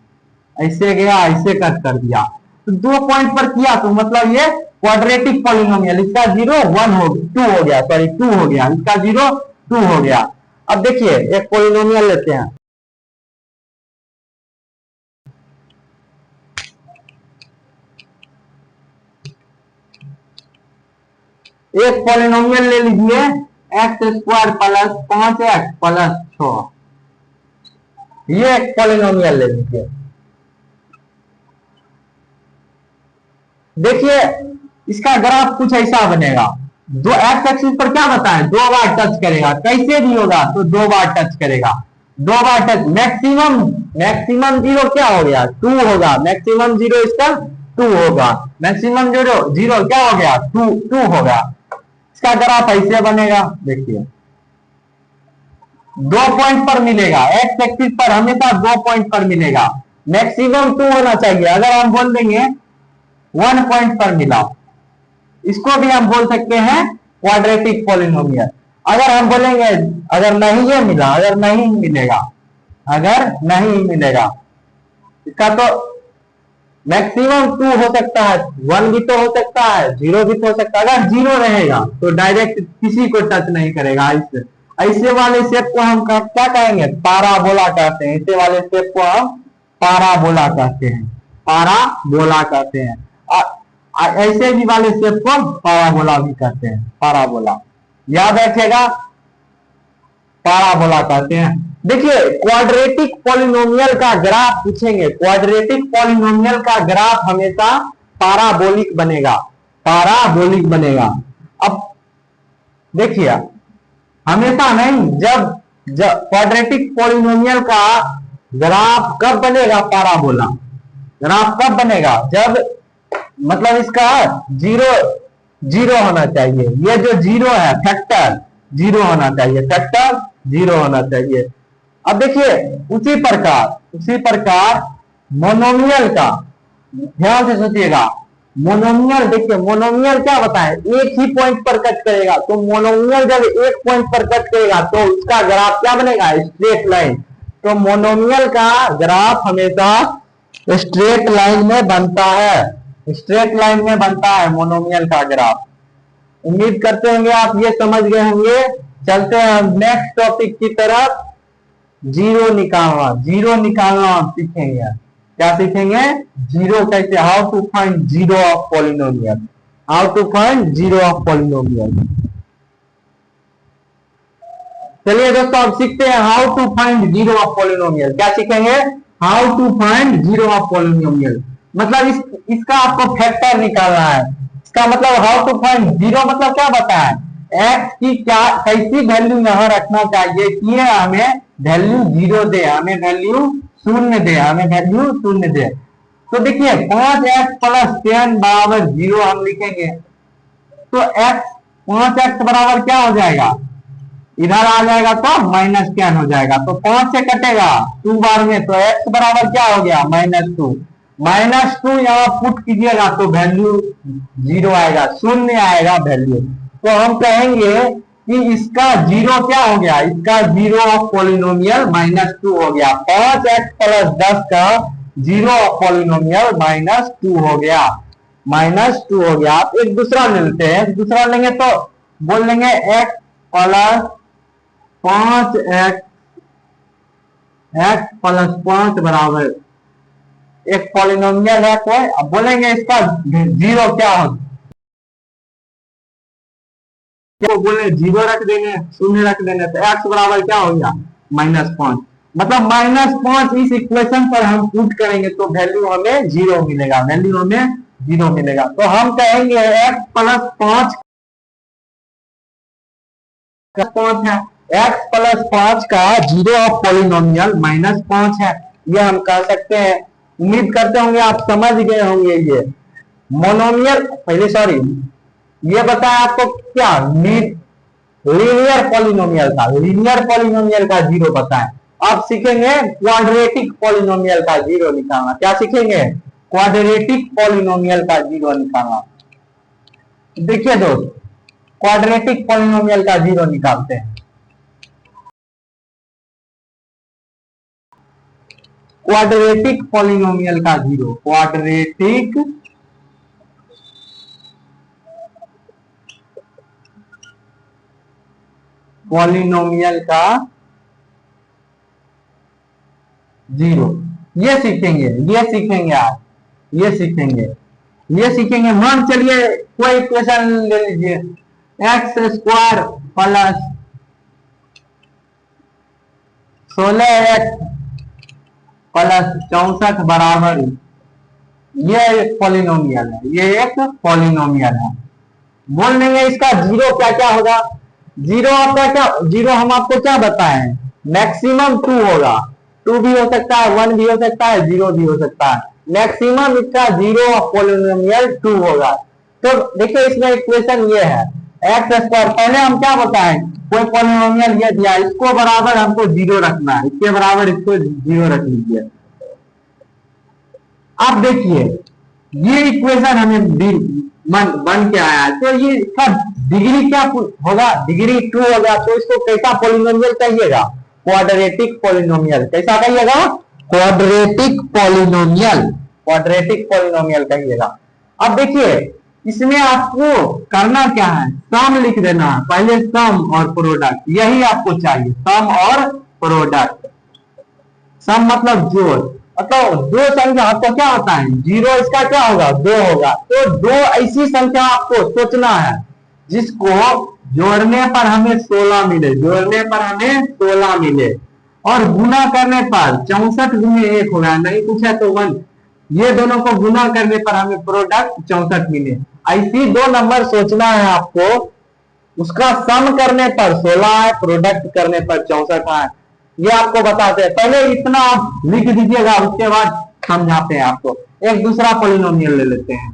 ऐसे गया ऐसे कट कर दिया, तो 2 पॉइंट पर किया तो मतलब ये क्वाड्रेटिक पॉलिनोमियल, इसका जीरो 1 हो 2 हो गया, सॉरी 2 हो गया, इसका जीरो 2 हो गया। अब देखिए एक पॉलिनोमियल लेते हैं, एक पॉलिनोमियल ले लीजिए x square plus 5x plus 6, ये एक पॉलिनोमियल ले लीजिए। देखिए इसका ग्राफ कुछ ऐसा बनेगा, दो एक्स एक्सिस पर क्या बताए, 2 बार टच करेगा, कैसे भी होगा तो 2 बार टच करेगा, 2 बार टच, मैक्सिमम मैक्सिमम जीरो क्या हो गया 2 होगा, मैक्सिमम जीरो इसका 2 होगा, मैक्सिमम जीरो जीरो क्या हो गया 2 होगा। इसका ग्राफ ऐसे बनेगा, देखिए 2 पॉइंट पर मिलेगा, एक्स एक्सिस पर हमेशा 2 पॉइंट पर मिलेगा, मैक्सिमम 2 होना चाहिए। अगर हम बोल देंगे 1 पॉइंट पर मिला, इसको भी हम बोल सकते हैं क्वाड्रेटिक पॉलिनोमियल। अगर हम बोलेंगे अगर नहीं ये मिला, अगर नहीं मिलेगा, अगर नहीं मिलेगा, इसका तो मैक्सिमम 2 हो सकता है, 1 भी तो हो सकता है, 0 भी तो हो सकता है। अगर 0 रहेगा तो डायरेक्ट किसी को टच नहीं करेगा। ऐसे वाले शेप को हम क्या कहेंगे, पाराबोला कहते हैं। ऐसे वाले शेप को हम पाराबोला कहते हैं, पाराबोला कहते हैं। ऐसे भी वाले शेप को पाराबोला भी कहते हैं, पाराबोला याद रखिएगा, पाराबोला कहते हैं। देखिए क्वाड्रेटिक पॉलिनोमियल का ग्राफ पूछेंगे, क्वाड्रेटिक पॉलिनोमियल का ग्राफ हमेशा पाराबोलिक बनेगा, पाराबोलिक बनेगा। अब देखिए हमेशा नहीं, जब क्वाड्रेटिक पॉलिनोमियल का ग्राफ कब बनेगा, पाराबोला ग्राफ कब बनेगा, जब मतलब इसका जीरो जीरो होना चाहिए, ये जो जीरो है फैक्टर जीरो होना चाहिए, फैक्टर जीरो होना चाहिए। अब देखिए उसी प्रकार मोनोमियल का ध्यान से सोचिएगा, मोनोमियल देखिए मोनोमियल क्या बताए, एक ही पॉइंट पर कट करेगा, तो मोनोमियल जब एक पॉइंट पर कट करेगा तो उसका ग्राफ क्या बनेगा, स्ट्रेट लाइन। तो मोनोमियल का ग्राफ हमेशा स्ट्रेट लाइन में बनता है, स्ट्रेट लाइन में बनता है मोनोमियल का ग्राफ। उम्मीद करते होंगे आप ये समझ गए होंगे। चलते हैं नेक्स्ट टॉपिक की तरफ, जीरो निकालना, जीरो निकालना हम सीखेंगे। क्या सीखेंगे, जीरो कैसे, how to find zero of polynomial, how to find zero of polynomial. चलिए दोस्तों अब सीखते हैं how to find zero of polynomial. क्या सीखेंगे, how to find zero of polynomial, मतलब इसका आपको फैक्टर निकालना है। इसका मतलब हाउ टू फाइंड जीरो मतलब क्या बताया, एक्स की क्या कैसी वैल्यू यहां रखना चाहिए कि हमें वैल्यू जीरो दे, हमें वैल्यू शून्य दे, हमें वैल्यू शून्य दे। तो देखिए 5x प्लस 10 बराबर 0 हम लिखेंगे, तो x 5x बराबर क्या हो जाएगा, इधर आ जाएगा तो माइनस 10 हो जाएगा, तो 5 से कटेगा 2 बार में, तो x बराबर क्या हो गया -2, -2 यहाँ पुट कीजिएगा तो वैल्यू 0 आएगा, शून्य आएगा वैल्यू। तो हम कहेंगे कि इसका जीरो क्या हो गया, इसका जीरो ऑफ पॉलिनोमियल -2 हो गया, 5x प्लस 10 का जीरो ऑफ पॉलिनोमियल -2 हो गया, -2 हो गया। आप एक दूसरा ले लेते हैं, दूसरा लेंगे तो बोल लेंगे x plus 5x, x plus 5 बराबर एक पॉलिनोमियल है कोई, अब बोलेंगे इसका जीरो क्या हो, तो बोले जीरो रख देंगे, शून्य रख देंगे, तो x बराबर क्या हो गया -5, मतलब -5 इस इक्वेशन पर हम पुट करेंगे तो वैल्यू हमें जीरो मिलेगा, वैल्यू हमें जीरो मिलेगा। तो हम कहेंगे x प्लस 5 है, x प्लस 5 का जीरो ऑफ पॉलिनोमियल -5 है, ये हम कह सकते हैं। उम्मीद करते होंगे आप समझ गए होंगे। ये मोनोमियल पहले सॉरी ये बताया आपको क्या, लीनियर पॉलिनोमियल का, लीनियर पॉलिनोमियल का जीरो बताएं। अब सीखेंगे क्वाड्रेटिक पॉलिनोमियल का जीरो निकालना। क्या सीखेंगे, क्वाड्रेटिक पॉलिनोमियल का जीरो निकालना। देखिए दोस्त क्वाड्रेटिक पॉलिनोमियल का जीरो निकालते हैं। क्वाड्रेटिक पॉलिनोमियल का जीरो, क्वाड्रेटिक पॉलिनोमियल का जीरो, ये सीखेंगे, ये सीखेंगे आप, ये सीखेंगे, ये सीखेंगे। मान चलिए कोई इक्वेशन ले लीजिए, x square plus 16x plus 64 बराबर, ये एक पॉलिनोमियल है, ये एक पॉलिनोमियल है। बोल देंगे इसका जीरो क्या क्या होगा। जीरो आपका क्या, जीरो हम आपको क्या बताए, मैक्सिमम 2 होगा। 2 भी हो सकता है, 1 भी हो सकता है, 0 भी हो सकता है। मैक्सिमम इसका जीरो ऑफ पॉलिनोमियल 2 होगा। तो देखिए इसमें इक्वेशन ये है एक्स स्क्वायर, पहले हम क्या बताएं, कोई पॉलिनोमियल ये दिया, इसको बराबर हमको जीरो रखना है, इसके बराबर इसको जीरो रख लीजिए। अब देखिए ये इक्वेशन हमें बन के आया है, तो ये इसका डिग्री क्या होगा, डिग्री 2 होगा। तो इसको कैसा पॉलिनोमियल कहिएगा, क्वाड्रेटिक पॉलिनोमियल। कैसा कहिएगा, क्वाड्रेटिक पॉलिनोमियल, क्वाड्रेटिक पॉलिनोमियल कहिएगा। अब देखिए इसमें आपको करना क्या है, सम लिख देना है, पहले सम और प्रोडक्ट, यही आपको चाहिए, सम और प्रोडक्ट। सम मतलब जोड़, मतलब दो संख्या आपको क्या होता है, जीरो इसका क्या होगा, 2 होगा। तो 2 ऐसी संख्या आपको सोचना है जिसको जोड़ने पर हमें 16 मिले, जोड़ने पर हमें 16 मिले, और गुना करने पर 64 गुने 1 होगा, नहीं पूछा तो 1। ये दोनों को गुना करने पर हमें प्रोडक्ट 64 मिले। ऐसी 2 नंबर सोचना है आपको, उसका सम करने पर 16 है, प्रोडक्ट करने पर 64 है। ये आपको बताते हैं, पहले इतना आप लिख दीजिएगा, उसके बाद समझाते हैं आपको। एक दूसरा पॉलिनोमियल ले लेते हैं,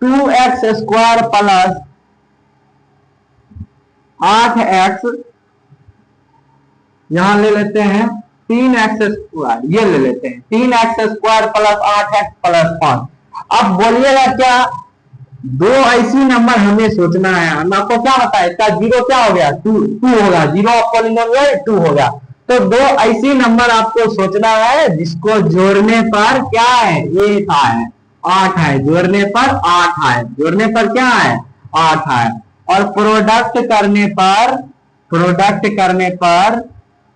2x स्क्वायर प्लस 8x, यहां ले लेते हैं 3x स्क्वायर, ये ले लेते हैं 3x square plus 8x plus 5। अब बोलिएगा क्या, 2 ऐसी नंबर हमें सोचना है। हम आपको क्या बताया, इसका जीरो क्या हो गया, 2 होगा, जीरो ऑफ पॉलिनोमियल 2 होगा। तो 2 ऐसी नंबर आपको सोचना है जिसको जोड़ने पर क्या है, 1 है, 8 है, जोड़ने पर 8 है, जोड़ने पर क्या है, 8 है, और प्रोडक्ट करने पर, प्रोडक्ट करने पर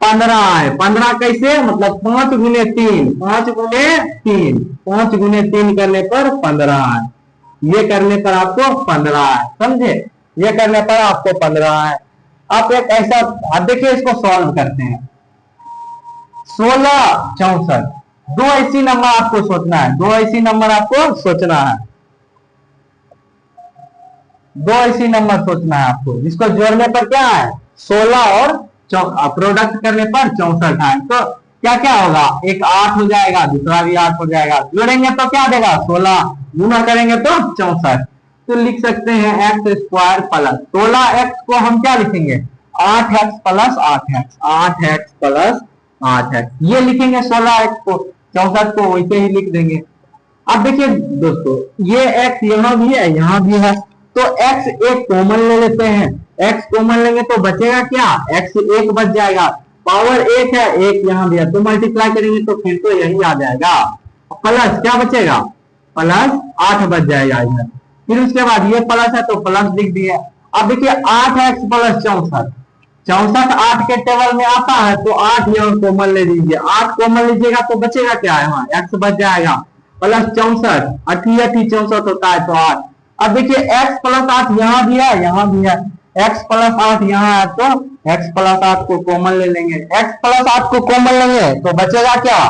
15 है। 15 कैसे, मतलब 5 गुने 3, 5 गुने 3, 5 गुने 3 करने पर 15 है। ये करने पर आपको 15 है, समझे, ये करने पर आपको 15 है। आप एक ऐसा, अब देखिए इसको सॉल्व करते हैं, 16 64, 2 ऐसी नंबर आपको सोचना है, 2 ऐसी नंबर आपको सोचना है, 2 ऐसी नंबर सोचना है आपको जिसको जोड़ने पर क्या है, 16 और प्रोडक्ट करने पर 64 है। तो क्या क्या होगा, एक 8 हो जाएगा, दूसरा भी 8 हो जाएगा, जोड़ेंगे तो क्या देगा 16, गुना करेंगे तो 64। तो लिख सकते हैं एक्स स्क्वायर प्लस 16x को हम क्या लिखेंगे, 8x plus 8x, 8x plus 8x, ये लिखेंगे 16x को, 64 को वैसे ही लिख देंगे। अब देखिए दोस्तों, ये x यहाँ भी है, यहाँ भी है, तो x एक कॉमन ले लेते हैं, x कॉमन लेंगे तो बचेगा क्या, x एक बच जाएगा, पावर 1 है, 1 यहाँ भी है, तो मल्टीप्लाई करेंगे तो फिर तो यही आ जाएगा, प्लस क्या बचेगा, प्लस 8 बच जाएगा इधर। फिर उसके बाद ये प्लस है तो प्लस लिख दिया। अब देखिए 8x प्लस 64, 64 8 के टेबल में आता है, तो 8 यहाँ कॉमन ले लीजिए, 8 कॉमन लीजिएगा तो बचेगा क्या है, वहां x बच जाएगा, प्लस 64, 8 64 होता है, तो 8। अब देखिए x प्लस 8 यहाँ भी है, यहाँ भी है, x प्लस 8 यहाँ है, तो x प्लस 8 को कॉमन ले लेंगे, x प्लस 8 को कॉमन लेंगे तो बचेगा क्या,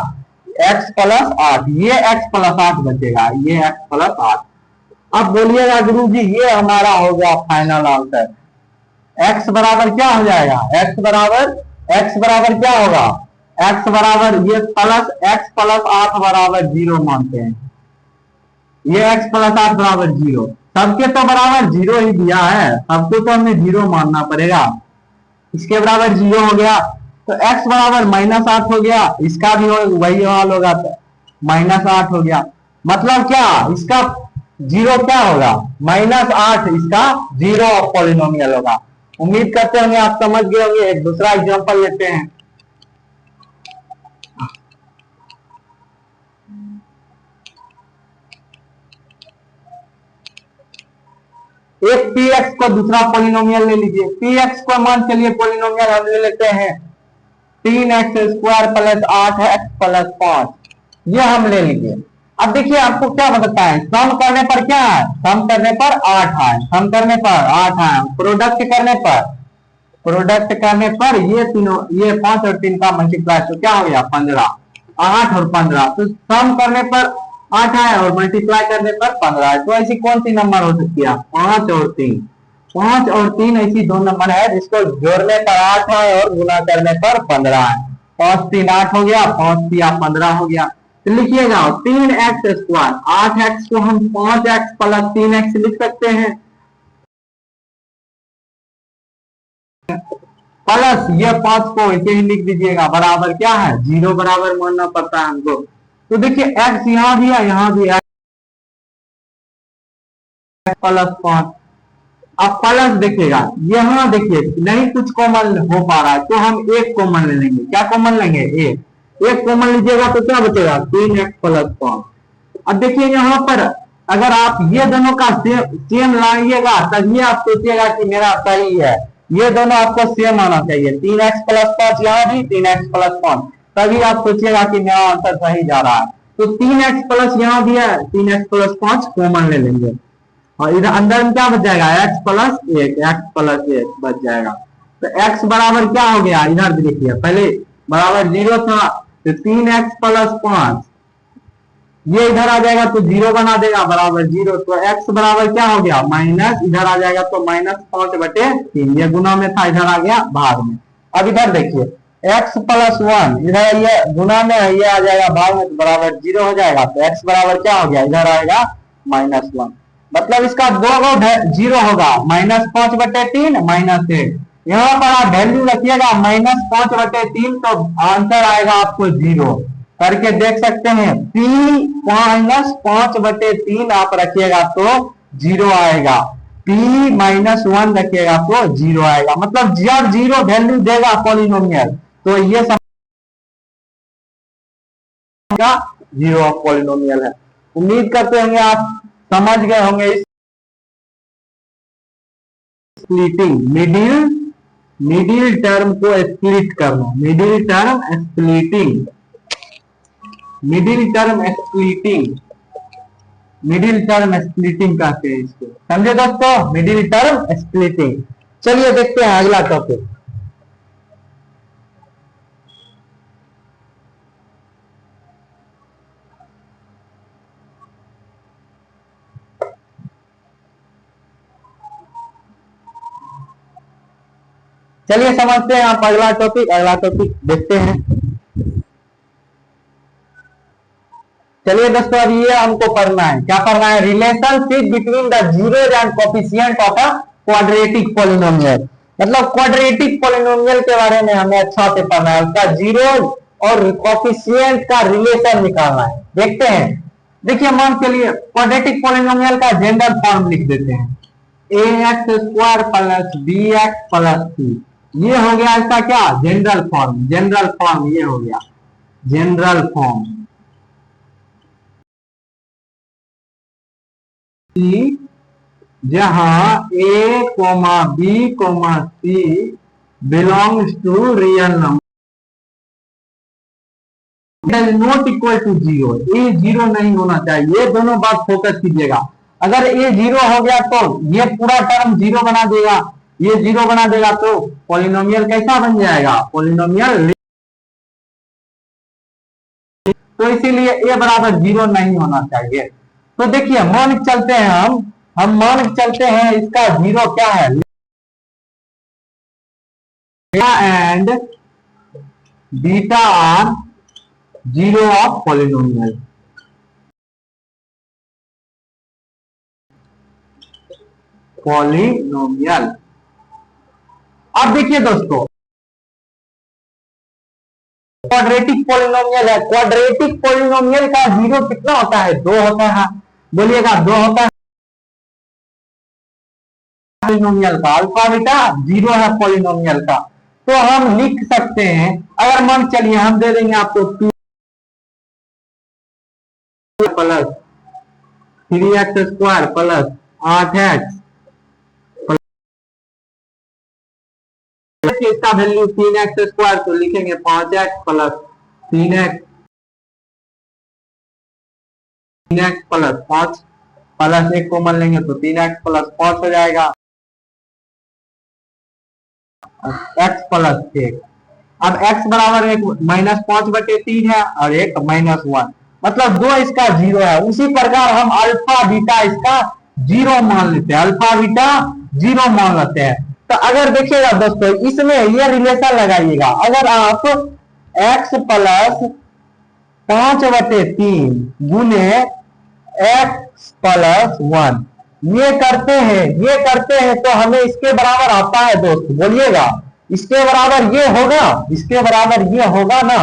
x प्लस 8, ये x प्लस 8 बचेगा, ये x प्लस 8। अब बोलिएगा गुरु जी ये हमारा हो गया फाइनल आंसर, x बराबर क्या हो जाएगा, x बराबर क्या होगा, x बराबर ये प्लस x प्लस 8 बराबर 0 मानते हैं, ये x प्लस 8 बराबर 0, सबके तो बराबर 0 ही दिया है, सबको तो हमें 0 मानना पड़ेगा। इसके बराबर 0 हो गया, तो x बराबर -8 हो गया, इसका भी वही हाल होगा, तो -8 हो गया। मतलब क्या, इसका 0 क्या होगा, -8, इसका 0 ऑफ पॉलिनोमियल होगा। उम्मीद करते होंगे आप समझ गए होंगे। एक दूसरा एग्जांपल लेते हैं, एक px को दूसरा पॉलिनोमियल ले लीजिए, px को मान चलिए पॉलिनोमियल हम ले लेते हैं 3x square plus 8x plus 5, ये हम ले लीजिए। अब देखिए आपको क्या बताता है, सम करने पर क्या है, सम करने पर 8 है, सम करने पर 8 है, प्रोडक्ट करने पर ये तीनों, ये 5 और 3 का मल्टीप्लाई तो क्या हो गया 15, 8 और 15, तो सम करने पर 8 है और मल्टीप्लाई करने पर 15 है। तो ऐसी कौन सी नंबर हो सकती है, 5 और 3, 5 और 3 ऐसी दो नंबर है जिसको जोड़ने पर 8 है और गुना करने पर 15 है। 5 3 8 हो गया, 5 3 15 हो गया। तो लिखिएगा 3x², 8x को हम 5x प्लस 3x लिख सकते हैं, प्लस ये 5 को ऐसे ही लिख दीजिएगा, बराबर क्या है 0 बराबर मानना पड़ता है हमको। तो देखिए x यहाँ भी है, यहाँ भी x प्लस 5, अब प्लस देखिएगा, यहाँ देखिए नहीं कुछ कॉमन हो पा रहा है तो हम एक कॉमन ले लेंगे। क्या कॉमन लेंगे, एक कॉमन लीजिएगा तो क्या बचेगा 3x प्लस 5। अब देखिए यहाँ पर अगर आप ये दोनों का सेम लाइएगा तभी आप सोचिएगा कि मेरा सही है, ये दोनों आपको सेम आना चाहिए, 3x प्लस 5 यहाँ भी 3x प्लस 5, तभी आप सोचिएगा कि मेरा आंसर सही जा रहा है। तो 3x प्लस यहाँ भी है, 3x प्लस 5 कॉमन ले लेंगे और इधर अंदर में क्या बच जाएगा, x प्लस 1, x प्लस 1 बच जाएगा। तो x बराबर क्या हो गया, इधर देखिए पहले बराबर 0 था, तो 3x प्लस 5 ये इधर आ जाएगा तो 0 बना देगा, बराबर 0, तो x बराबर क्या हो गया माइनस, इधर आ जाएगा तो -5/3, ये गुना में था इधर आ गया भाग में। अब इधर देखिए x प्लस 1 इधर ये गुना में है, ये आ जाएगा भाग में, तो बराबर 0 हो जाएगा, तो x बराबर क्या हो गया, इधर आएगा -1, मतलब इसका दो गो 0 होगा, -5/3 -1। यहाँ पर आप वैल्यू रखिएगा -5/3 तो आंसर आएगा आपको 0, करके देख सकते हैं। p -5/3 आप रखिएगा तो 0 आएगा, p -1 रखिएगा तो 0 आएगा, मतलब जब 0 वैल्यू देगा पॉलिनोमियल तो ये समझेगा 0 ऑफ पॉलिनोमियल है। उम्मीद करते होंगे आप समझ गए होंगे इस स्प्लिटिंग, मिडिल टर्म को स्प्लिट करना, मिडिल टर्म स्प्लिटिंग कहते हैं इसको, समझे दोस्तों, मिडिल टर्म स्प्लिटिंग। चलिए देखते हैं अगला टॉपिक। चलिए समझते हैं आप अगला टॉपिक देखते हैं। चलिए दोस्तों अब ये हमको पढ़ना है, क्या पढ़ना है, relationship between the zeros and coefficient of a quadratic polynomial, मतलब क्वाड्रेटिक पॉलिनोमियल के बारे में हमें अच्छा से पढ़ना है, उसका जीरोज और कोफिशिएंट का रिलेशन निकालना है। देखते हैं, देखिए मान के लिए क्वाड्रेटिक पॉलिनोमियल का जनरल फॉर्म लिख देते हैं, ax² plus bx plus c, ये हो गया इसका क्या जनरल फॉर्म ये हो गया जनरल फॉर्म, जहां a, b, c belongs to real number not equal to 0, a 0 नहीं होना चाहिए, ये दोनों बात फोकस कीजिएगा। अगर ए 0 हो गया तो ये पूरा टर्म 0 बना देगा, ये 0 बना देगा तो पॉलिनोमियल कैसा बन जाएगा, पॉलिनोमियल, तो इसीलिए ए बराबर 0 नहीं होना चाहिए। तो देखिए मान चलते हैं हम मान चलते हैं इसका 0 क्या है, and beta are 0 of polynomial, अब देखिए दोस्तों क्वाड्रेटिक पॉलिनोमियल है, क्वाड्रेटिक पॉलिनोमियल का 0 कितना होता है, 2 होता है, बोलिएगा 2 होता है पॉलिनोमियल का, अल्फा बीटा 0 है पॉलिनोमियल का। तो हम लिख सकते हैं, अगर मान चलिए हम दे देंगे आपको 2 प्लस 3x² प्लस 8x, इसका वैल्यू 3x² तो लिखेंगे 5x plus 3x 3x plus 5 plus 1 common लेंगे तो 3x प्लस 5 हो जाएगा, x प्लस 1। अब x बराबर एक माइनस 5/3 है और एक -1, मतलब दो इसका 0 है। उसी प्रकार हम अल्फा बीटा इसका 0 मान लेते हैं, अल्फा बीटा 0 मान लेते हैं। तो अगर देखिएगा दोस्तों, इसमें ये रिलेशन लगाइएगा, अगर आप x प्लस 5/3 गुने x प्लस 1 ये करते हैं तो हमें इसके बराबर आता है दोस्त, बोलिएगा इसके बराबर ये होगा, इसके बराबर ये होगा ना।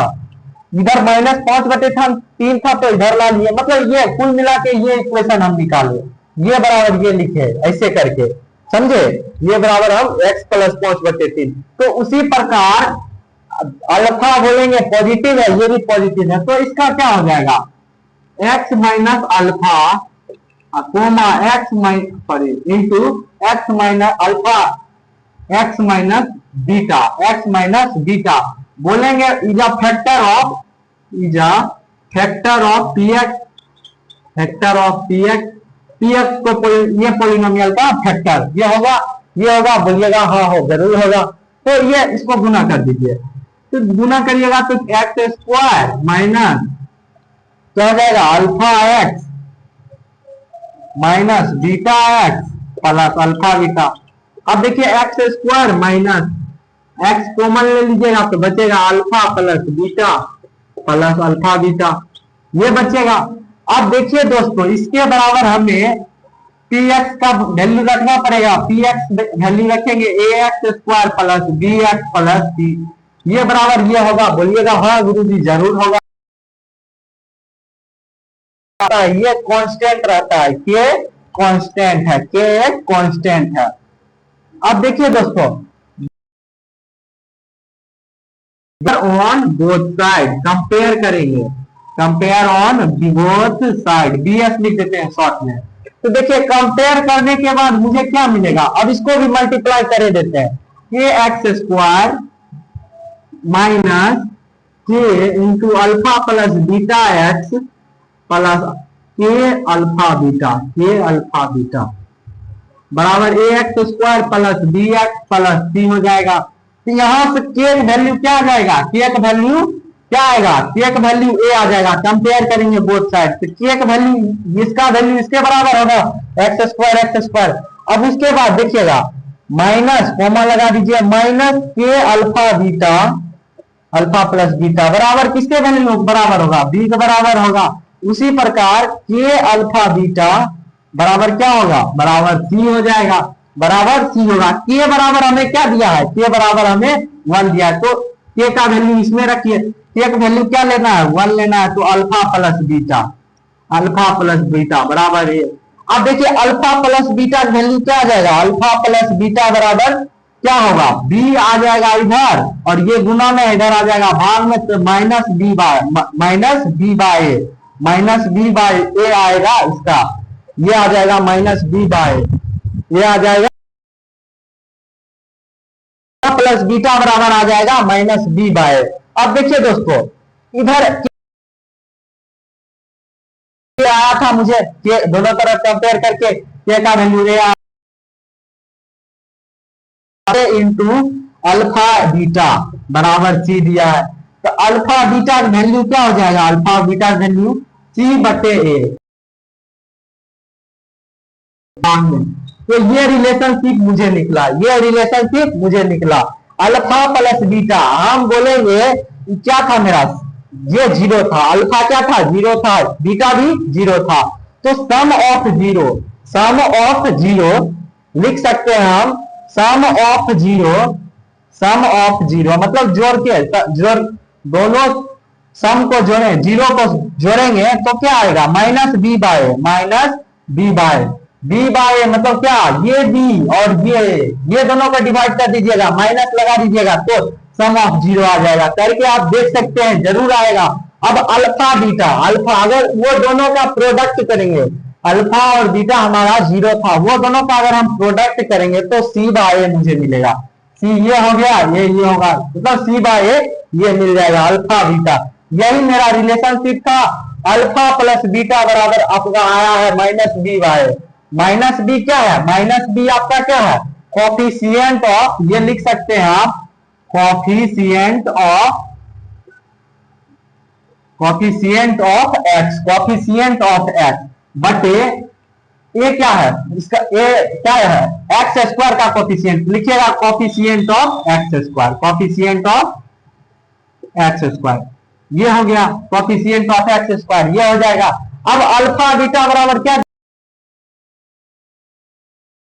इधर -5/3 था तो इधर ला लिए, मतलब ये कुल मिला के ये इक्वेशन हम निकाले, ये बराबर ये लिखे ऐसे करके, समझे। ये बराबर हम x प्लस 5/3। तो उसी प्रकार अल्फा बोलेंगे पॉजिटिव है, ये भी पॉजिटिव है, तो इसका क्या हो जाएगा x minus alpha comma into x minus alpha x minus beta बोलेंगे is a factor of px को ये पॉलिनोमियल का फैक्टर ये होगा बोलिएगा, हाँ हो जरूर होगा। तो ये इसको गुना कर दीजिए, तो गुना करिएगा तो एक्स स्क्वायर माइनस क्या हो जाएगा alpha x minus beta x plus alpha beta. अब देखिए x square minus x common ले लीजिएगा तो बचेगा alpha plus beta plus alpha beta, ये बचेगा। अब देखिए दोस्तों, इसके बराबर हमें px का वैल्यू रखना पड़ेगा, px वैल्यू रखेंगे ax square plus bx plus c, ये बराबर ये होगा, बोलिएगा हाँ गुरुजी जरूर होगा। ये कांस्टेंट रहता है, के कांस्टेंट है। अब देखिए दोस्तों, ऑन बोथ साइड कंपेयर करेंगे, compare on both side, bs लिख देते हैं शॉर्ट में। तो देखिए कंपेयर करने के बाद मुझे क्या मिलेगा, अब इसको भी मल्टीप्लाई करे देते हैं, k x square minus k into alpha plus beta x plus k alpha beta बराबर a x square plus b x plus c हो जाएगा। तो यहां से के वैल्यू क्या आ जाएगा, के का वैल्यू क्या आएगा, के का वैल्यू ए आ जाएगा। कंपेयर करेंगे बोथ साइड, तो के का वैल्यू इसका वैल्यू इसके बराबर होगा एक्स स्क्वायर। अब उसके बाद देखिएगा माइनस कॉमा लगा दीजिए, माइनस के अल्फा प्लस बीटा बराबर किसके वैल्यू बराबर होगा, बी के बराबर होगा। उसी प्रकार के अल्फा बीटा बराबर क्या होगा, बराबर सी हो जाएगा, बराबर सी होगा। के बराबर हमें क्या दिया है, के बराबर हमें 1 दिया है, तो के का वैल्यू इसमें रखिए, के का वैल्यू क्या लेना है 1 लेना है, तो अल्फा प्लस बीटा बराबर है। अब देखिए अल्फा प्लस बीटा का वैल्यू क्या आ जाएगा, अल्फा प्लस बीटा बराबर क्या होगा, बी आ जाएगा इधर, और ये गुना में इधर आ जाएगा भाग में, तो माइनस बी बाय ए आएगा इसका, ये आ जाएगा माइनस बी बाय, ये आ जाएगा प्लस बीटा बराबर आ जाएगा माइनस बी बाय। अब देखिए दोस्तों, इधर आया था मुझे के दोनों तरफ कंपेयर करके के का वैल्यू इंटू अल्फा बीटा बराबर सी दिया है, तो अल्फा बीटा का वैल्यू क्या हो जाएगा, अल्फा बीटा का वैल्यू c/a। तो ये रिलेशनशिप मुझे निकला, अल्फा प्लस बीटा। हम बोलेंगे क्या था मेरा, ये 0 था, अल्फा क्या था 0 था, बीटा भी 0 था, तो सम ऑफ जीरो लिख सकते हैं हम, सम ऑफ जीरो मतलब दोनों सम को जोड़े, जीरो को जोड़ेंगे तो क्या आएगा माइनस बी बाय मतलब क्या, ये बी और ये दोनों को डिवाइड कर दीजिएगा, माइनस लगा दीजिएगा, तो सम ऑफ जीरो आ जाएगा, करके आप देख सकते हैं जरूर आएगा। अब अल्फा बीटा अगर वो दोनों का प्रोडक्ट करेंगे, अल्फा और बीटा हमारा 0 था, वो दोनों का अगर हम प्रोडक्ट करेंगे तो c/a मुझे मिलेगा, सी ये हो गया, ये होगा, मतलब c/a ये मिल जाएगा अल्फा बीटा। यही मेरा रिलेशनशिप था, अल्फा प्लस बीटा बराबर आपका आया है minus b by, minus b क्या है, माइनस बी आपका क्या है, कोफिशिएंट ऑफ, ये लिख सकते हैं आप coefficient of, coefficient of x, coefficient of x बटे ए क्या है इसका, ए क्या है, एक्स स्क्वायर का कोफिशिएंट लिखिएगा, coefficient of x square, coefficient of x square, ये हो गया कोफिशिएंट ऑफ एक्स स्क्वायर, ये हो जाएगा। अब अल्फा बीटा बराबर क्या,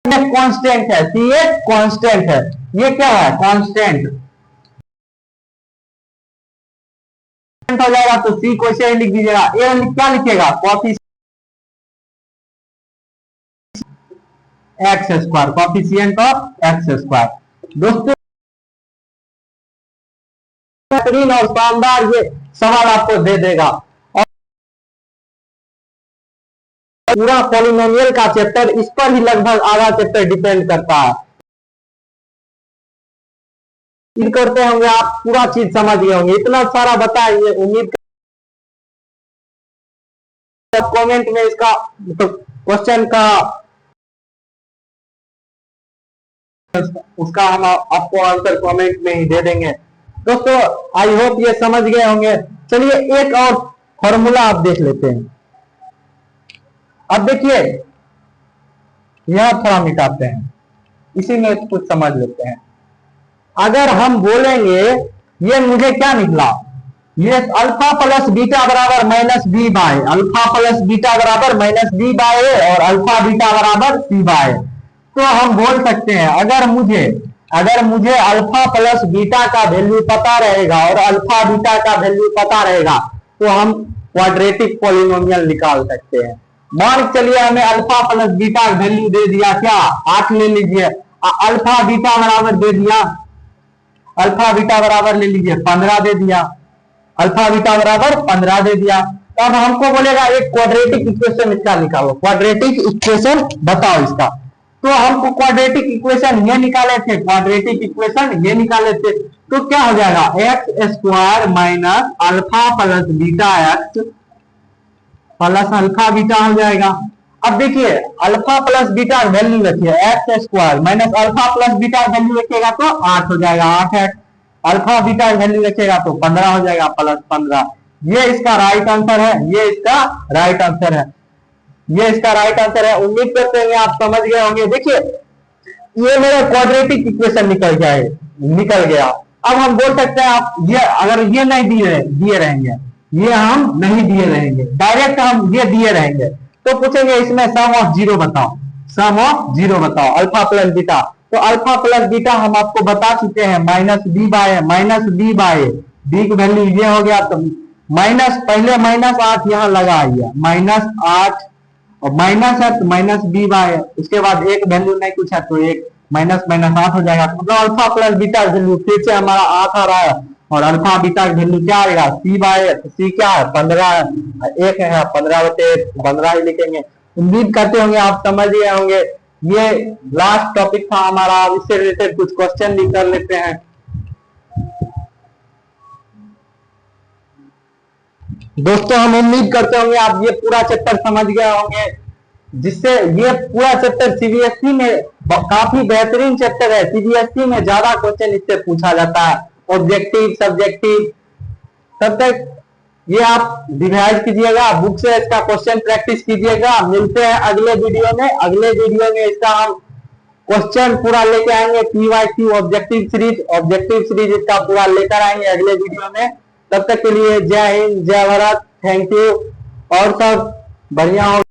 कांस्टेंट है, सी एक कांस्टेंट है, ये क्या है कांस्टेंट हो जाएगा, तो सी को ऐसे ही लिख दीजिएगा, ए क्या लिखिएगा coefficient x square, coefficient of x square. दोस्तों बेहतरीन और शानदार ये सवाल आपको दे देगा, और पूरा पॉलिनोमियल का चैप्टर इस पर ही लगभग आधा चैप्टर डिपेंड करता है। करते होंगे आप पूरा चीज समझ गए होंगे, इतना सारा बताइए, उम्मीद कमेंट में इसका तो क्वेश्चन का उसका हम आपको आंसर कमेंट में ही दे देंगे। दोस्तों आई होप ये समझ गए होंगे। चलिए एक और फॉर्मूला आप देख लेते हैं। अब देखिए यह थोड़ा मिटाते हैं, इसी में कुछ समझ लेते हैं। अगर हम बोलेंगे ये मुझे क्या निकला, ये अल्फा प्लस बीटा बराबर minus b by, alpha plus beta बराबर माइनस बी बाय और अल्फा बीटा बराबर सी बाय, तो हम बोल सकते हैं अगर मुझे अल्फा प्लस बीटा का वैल्यू पता रहेगा और अल्फा बीटा का वैल्यू पता रहेगा तो हम क्वाड्रेटिक पॉलिनोमियल निकाल सकते हैं। मान चलिए हमें अल्फा प्लस बीटा का वैल्यू दे दिया क्या 8 ले लीजिए, अल्फा बीटा बराबर दे दिया, अल्फा बीटा बराबर ले लीजिए 15 दे दिया, अल्फा बीटा बराबर 15 दे दिया। तो अब हमको बोलेगा एक क्वाड्रेटिक इक्वेशन इसका निकालो, क्वाड्रेटिक इक्वेशन बताओ इसका। तो हमको क्वाड्रेटिक इक्वेशन ये निकाले थे, क्वाड्रेटिक इक्वेशन ये निकाले थे, तो क्या हो जाएगा x square minus alpha plus beta x plus alpha beta हो जाएगा। अब देखिए अल्फा प्लस बीटा वैल्यू रखिए, x square minus alpha plus beta value रखिएगा तो 8 हो जाएगा, 8 एक्स, अल्फा बीटा वैल्यू रखिएगा तो 15 हो जाएगा प्लस 15। ये इसका राइट आंसर है, ये इसका राइट आंसर है, ये इसका राइट आंसर है। उम्मीद करते हैं आप समझ गए होंगे। देखिए ये मेरा क्वाड्रेटिक इक्वेशन निकल गया। अब हम बोल सकते हैं आप ये अगर ये नहीं दिए रहेंगे, ये हम नहीं दिए रहेंगे, डायरेक्ट हम ये दिए रहेंगे तो पूछेंगे इसमें सम ऑफ जीरो बताओ, सम ऑफ जीरो बताओ अल्फा प्लस बीटा। तो अल्फा प्लस बीटा हम आपको बता चुके हैं माइनस बी बाय बी की वैल्यू ये हो गया, तो माइनस पहले माइनस 8 यहाँ लगा दिया, माइनस 8 और माइनस है तो माइनस बी बाय, उसके बाद एक वैल्यू नहीं कुछ है तो एक माइनस माइनस 8 हो जाएगा। मतलब अल्फा प्लस बीटा वैल्यू फिर से हमारा 8 आ रहा है और अल्फा बीटा की वैल्यू क्या आएगा सी बाय, सी क्या है 15 है, एक है 15 बटे 15 ही लिखेंगे। उम्मीद करते होंगे आप समझ गए होंगे। ये लास्ट टॉपिक था हमारा, इससे रिलेटेड कुछ क्वेश्चन भी कर लेते हैं। दोस्तों हम उम्मीद करते होंगे आप ये पूरा चैप्टर समझ गए होंगे, जिससे ये पूरा चैप्टर सीबीएसई में काफी बेहतरीन चैप्टर है। सीबीएसई में ज्यादा क्वेश्चन इससे पूछा जाता है, ऑब्जेक्टिव सब्जेक्टिव। तब तक ये आप रिवाइज कीजिएगा, बुक से इसका क्वेश्चन प्रैक्टिस कीजिएगा। मिलते हैं अगले वीडियो में। अगले वीडियो में इसका हम क्वेश्चन पूरा लेके आएंगे, PYQ ऑब्जेक्टिव सीरीज इसका पूरा लेकर आएंगे अगले वीडियो में। तब तक के लिए जय हिंद, जय भारत, थैंक यू, और सब बढ़िया हो।